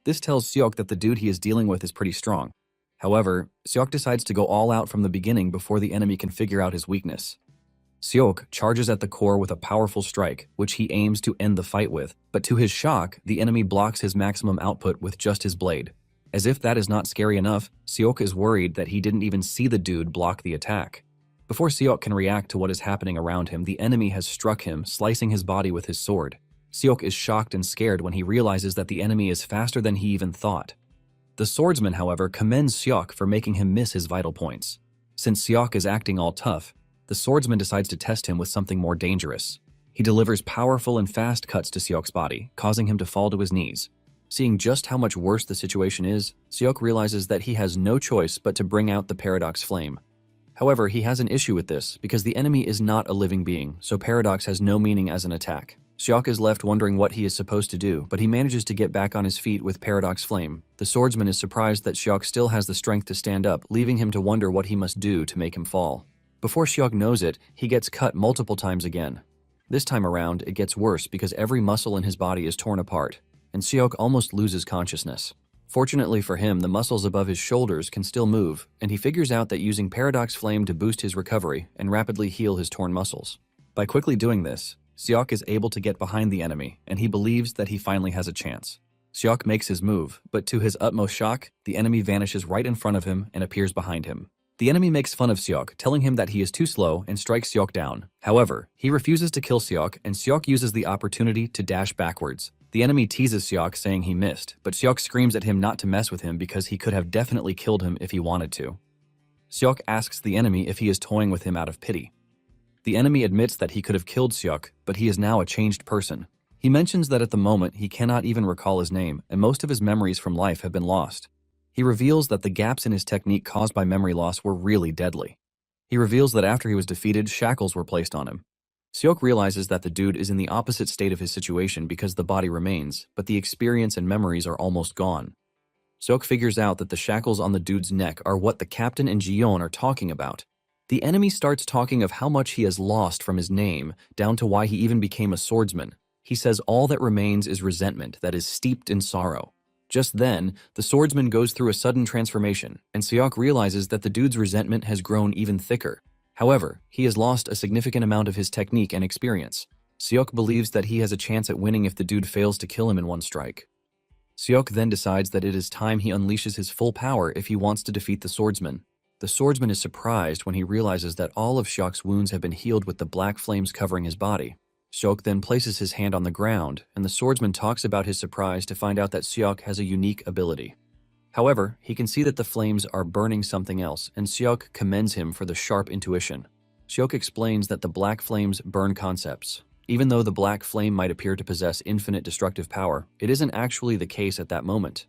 This tells Seok that the dude he is dealing with is pretty strong. However, Seok decides to go all out from the beginning before the enemy can figure out his weakness. Seok charges at the core with a powerful strike, which he aims to end the fight with, but to his shock, the enemy blocks his maximum output with just his blade. As if that is not scary enough, Seok is worried that he didn't even see the dude block the attack. Before Seok can react to what is happening around him, the enemy has struck him, slicing his body with his sword. Seok is shocked and scared when he realizes that the enemy is faster than he even thought. The swordsman, however, commends Seok for making him miss his vital points. Since Seok is acting all tough, the swordsman decides to test him with something more dangerous. He delivers powerful and fast cuts to Seok's body, causing him to fall to his knees. Seeing just how much worse the situation is, Seok realizes that he has no choice but to bring out the Paradox Flame. However, he has an issue with this because the enemy is not a living being, so Paradox has no meaning as an attack. Seok is left wondering what he is supposed to do, but he manages to get back on his feet with Paradox Flame. The swordsman is surprised that Seok still has the strength to stand up, leaving him to wonder what he must do to make him fall. Before Seok knows it, he gets cut multiple times again. This time around, it gets worse because every muscle in his body is torn apart, and Seok almost loses consciousness. Fortunately for him, the muscles above his shoulders can still move, and he figures out that using Paradox Flame to boost his recovery and rapidly heal his torn muscles. By quickly doing this, Seok is able to get behind the enemy, and he believes that he finally has a chance. Seok makes his move, but to his utmost shock, the enemy vanishes right in front of him and appears behind him. The enemy makes fun of Seok, telling him that he is too slow and strikes Seok down. However, he refuses to kill Seok, and Seok uses the opportunity to dash backwards. The enemy teases Seok, saying he missed, but Seok screams at him not to mess with him because he could have definitely killed him if he wanted to. Seok asks the enemy if he is toying with him out of pity. The enemy admits that he could have killed Seok, but he is now a changed person. He mentions that at the moment he cannot even recall his name, and most of his memories from life have been lost. He reveals that the gaps in his technique caused by memory loss were really deadly. He reveals that after he was defeated, shackles were placed on him. Seok realizes that the dude is in the opposite state of his situation because the body remains, but the experience and memories are almost gone. Seok figures out that the shackles on the dude's neck are what the captain and Jiyeon are talking about. The enemy starts talking of how much he has lost from his name, down to why he even became a swordsman. He says all that remains is resentment that is steeped in sorrow. Just then, the swordsman goes through a sudden transformation, and Seok realizes that the dude's resentment has grown even thicker. However, he has lost a significant amount of his technique and experience. Seok believes that he has a chance at winning if the dude fails to kill him in one strike. Seok then decides that it is time he unleashes his full power if he wants to defeat the swordsman. The swordsman is surprised when he realizes that all of Seok's wounds have been healed with the black flames covering his body. Seok then places his hand on the ground, and the swordsman talks about his surprise to find out that Seok has a unique ability. However, he can see that the flames are burning something else, and Seok commends him for the sharp intuition. Seok explains that the black flames burn concepts. Even though the black flame might appear to possess infinite destructive power, it isn't actually the case at that moment.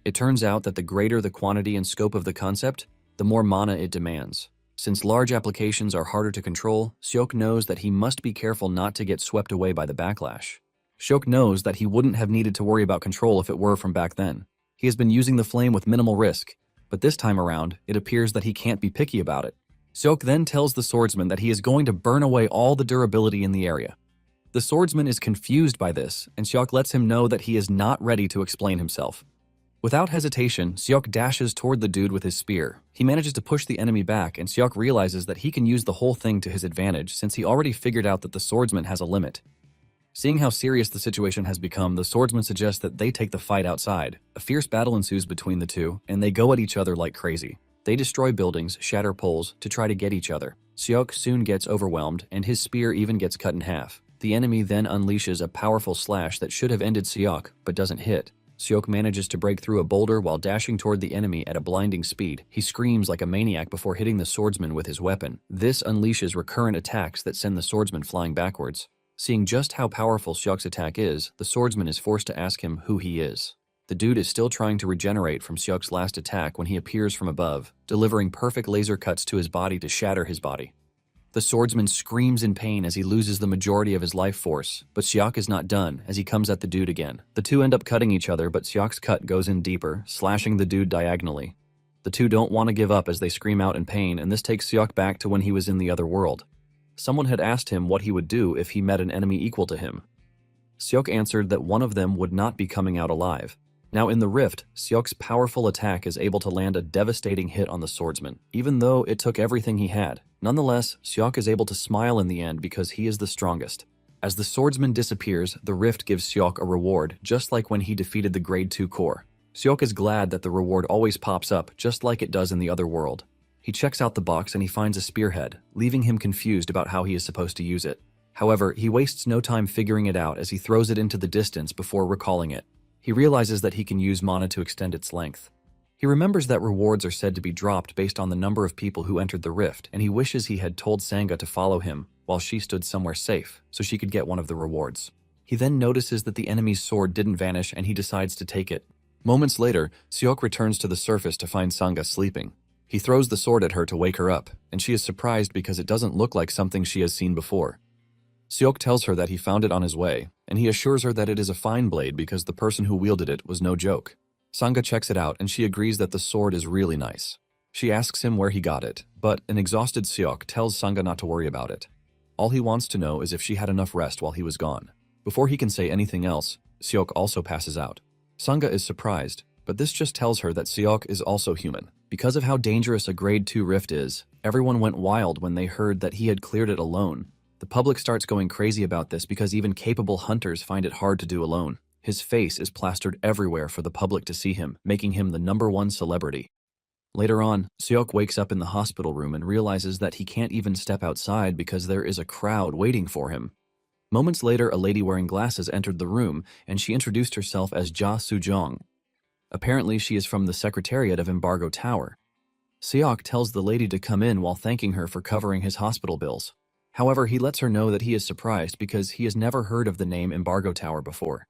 It turns out that the greater the quantity and scope of the concept, the more mana it demands. Since large applications are harder to control, Seok knows that he must be careful not to get swept away by the backlash. Seok knows that he wouldn't have needed to worry about control if it were from back then. He has been using the flame with minimal risk, but this time around, it appears that he can't be picky about it. Seok then tells the swordsman that he is going to burn away all the durability in the area. The swordsman is confused by this, and Seok lets him know that he is not ready to explain himself. Without hesitation, Seok dashes toward the dude with his spear. He manages to push the enemy back, and Seok realizes that he can use the whole thing to his advantage since he already figured out that the swordsman has a limit. Seeing how serious the situation has become, the swordsman suggests that they take the fight outside. A fierce battle ensues between the two, and they go at each other like crazy. They destroy buildings, shatter poles, to try to get each other. Seok soon gets overwhelmed, and his spear even gets cut in half. The enemy then unleashes a powerful slash that should have ended Seok, but doesn't hit. Seok manages to break through a boulder while dashing toward the enemy at a blinding speed. He screams like a maniac before hitting the swordsman with his weapon. This unleashes recurrent attacks that send the swordsman flying backwards. Seeing just how powerful Seok's attack is, the swordsman is forced to ask him who he is. The dude is still trying to regenerate from Seok's last attack when he appears from above, delivering perfect laser cuts to his body to shatter his body. The swordsman screams in pain as he loses the majority of his life force, but Seok is not done as he comes at the dude again. The two end up cutting each other, but Seok's cut goes in deeper, slashing the dude diagonally. The two don't want to give up as they scream out in pain, and this takes Seok back to when he was in the other world. Someone had asked him what he would do if he met an enemy equal to him. Seok answered that one of them would not be coming out alive. Now in the rift, Seok's powerful attack is able to land a devastating hit on the swordsman, even though it took everything he had. Nonetheless, Seok is able to smile in the end because he is the strongest. As the swordsman disappears, the rift gives Seok a reward, just like when he defeated the Grade 2 core. Seok is glad that the reward always pops up, just like it does in the other world. He checks out the box and he finds a spearhead, leaving him confused about how he is supposed to use it. However, he wastes no time figuring it out as he throws it into the distance before recalling it. He realizes that he can use mana to extend its length. He remembers that rewards are said to be dropped based on the number of people who entered the rift, and he wishes he had told Sangha to follow him while she stood somewhere safe so she could get one of the rewards. He then notices that the enemy's sword didn't vanish and he decides to take it. Moments later, Seok returns to the surface to find Sangha sleeping. He throws the sword at her to wake her up, and she is surprised because it doesn't look like something she has seen before. Seok tells her that he found it on his way, and he assures her that it is a fine blade because the person who wielded it was no joke. Sangha checks it out and she agrees that the sword is really nice. She asks him where he got it, but an exhausted Seok tells Sangha not to worry about it. All he wants to know is if she had enough rest while he was gone. Before he can say anything else, Seok also passes out. Sangha is surprised, but this just tells her that Seok is also human. Because of how dangerous a Grade 2 rift is, everyone went wild when they heard that he had cleared it alone. The public starts going crazy about this because even capable hunters find it hard to do alone. His face is plastered everywhere for the public to see him, making him the #1 celebrity. Later on, Seok wakes up in the hospital room and realizes that he can't even step outside because there is a crowd waiting for him. Moments later, a lady wearing glasses entered the room, and she introduced herself as Ja Soo-jong. Apparently, she is from the Secretariat of Embargo Tower. Seok tells the lady to come in while thanking her for covering his hospital bills. However, he lets her know that he is surprised because he has never heard of the name Embargo Tower before.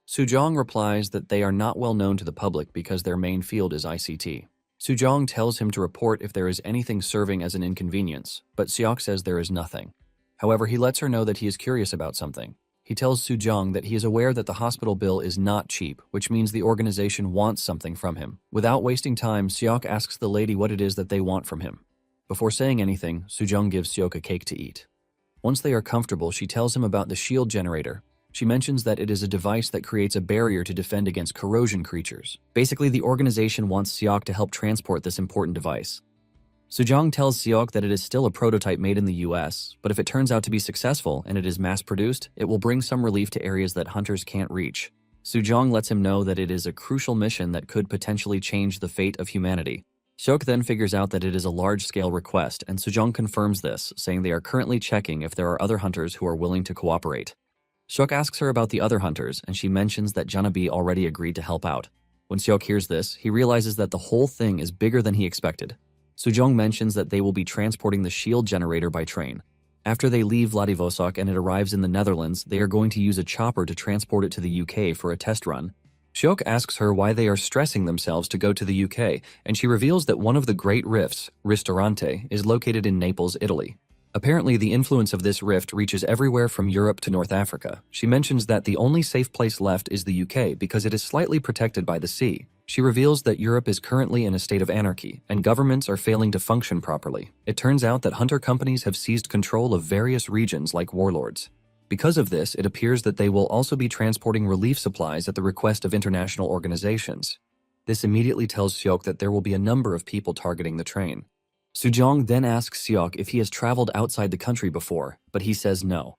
Soo-jong replies that they are not well known to the public because their main field is ICT. Soo-jong tells him to report if there is anything serving as an inconvenience, but Seok says there is nothing. However, he lets her know that he is curious about something. He tells Soo-jong that he is aware that the hospital bill is not cheap, which means the organization wants something from him. Without wasting time, Seok asks the lady what it is that they want from him. Before saying anything, Soo-jong gives Seok a cake to eat. Once they are comfortable, she tells him about the shield generator. She mentions that it is a device that creates a barrier to defend against corrosion creatures. Basically, the organization wants Seok to help transport this important device. Soo-jong tells Seok that it is still a prototype made in the US, but if it turns out to be successful and it is mass-produced, it will bring some relief to areas that hunters can't reach. Soo-jong lets him know that it is a crucial mission that could potentially change the fate of humanity. Seok then figures out that it is a large-scale request, and Soo-jong confirms this, saying they are currently checking if there are other hunters who are willing to cooperate. Seok asks her about the other hunters, and she mentions that Janabi already agreed to help out. When Seok hears this, he realizes that the whole thing is bigger than he expected. Soo-jong mentions that they will be transporting the shield generator by train. After they leave Vladivostok and it arrives in the Netherlands, they are going to use a chopper to transport it to the UK for a test run. Seok asks her why they are stressing themselves to go to the UK, and she reveals that one of the great rifts, Ristorante, is located in Naples, Italy. Apparently, the influence of this rift reaches everywhere from Europe to North Africa. She mentions that the only safe place left is the UK because it is slightly protected by the sea. She reveals that Europe is currently in a state of anarchy, and governments are failing to function properly. It turns out that hunter companies have seized control of various regions like warlords. Because of this, it appears that they will also be transporting relief supplies at the request of international organizations. This immediately tells Seok that there will be a number of people targeting the train. Sujong then asks Seok if he has traveled outside the country before, but he says no.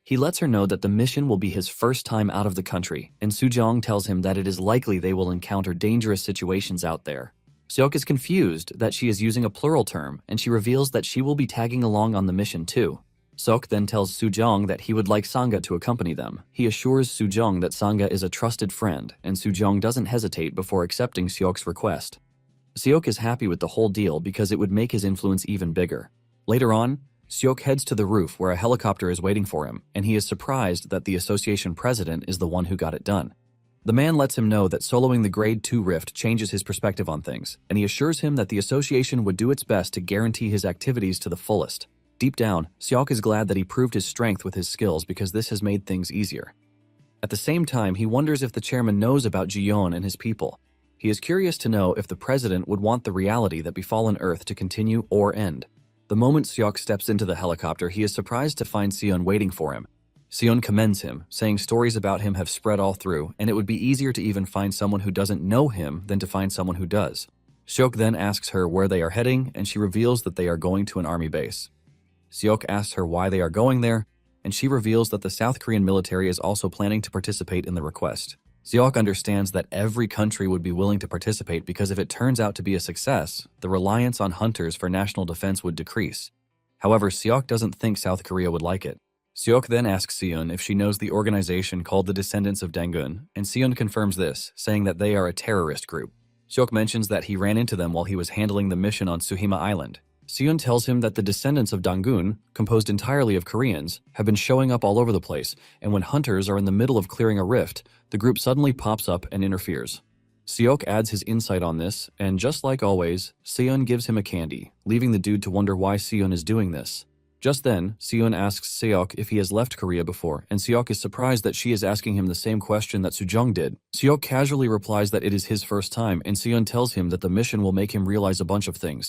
He lets her know that the mission will be his first time out of the country, and Sujong tells him that it is likely they will encounter dangerous situations out there. Seok is confused that she is using a plural term, and she reveals that she will be tagging along on the mission too. Seok then tells Sujong that he would like Sangha to accompany them. He assures Sujong that Sangha is a trusted friend, and Sujong doesn't hesitate before accepting Seok's request. Seok is happy with the whole deal because it would make his influence even bigger. Later on, Seok heads to the roof where a helicopter is waiting for him, and he is surprised that the association president is the one who got it done. The man lets him know that soloing the Grade 2 rift changes his perspective on things, and he assures him that the association would do its best to guarantee his activities to the fullest. Deep down, Seok is glad that he proved his strength with his skills because this has made things easier. At the same time, he wonders if the chairman knows about Jiyeon and his people. He is curious to know if the president would want the reality that befallen Earth to continue or end. The moment Seok steps into the helicopter, he is surprised to find Seon waiting for him. Seon commends him, saying stories about him have spread all through, and it would be easier to even find someone who doesn't know him than to find someone who does. Seok then asks her where they are heading, and she reveals that they are going to an army base. Seok asks her why they are going there, and she reveals that the South Korean military is also planning to participate in the request. Seok understands that every country would be willing to participate because if it turns out to be a success, the reliance on hunters for national defense would decrease. However, Seok doesn't think South Korea would like it. Seok then asks Seon if she knows the organization called the Descendants of Dangun, and Seon confirms this, saying that they are a terrorist group. Seok mentions that he ran into them while he was handling the mission on Suhima Island. Seon tells him that the descendants of Dangun, composed entirely of Koreans, have been showing up all over the place, and when hunters are in the middle of clearing a rift, the group suddenly pops up and interferes. Seok adds his insight on this, and just like always, Seon gives him a candy, leaving the dude to wonder why Seon is doing this. Just then, Seon asks Seok if he has left Korea before, and Seok is surprised that she is asking him the same question that Sujong did. Seok casually replies that it is his first time, and Seon tells him that the mission will make him realize a bunch of things.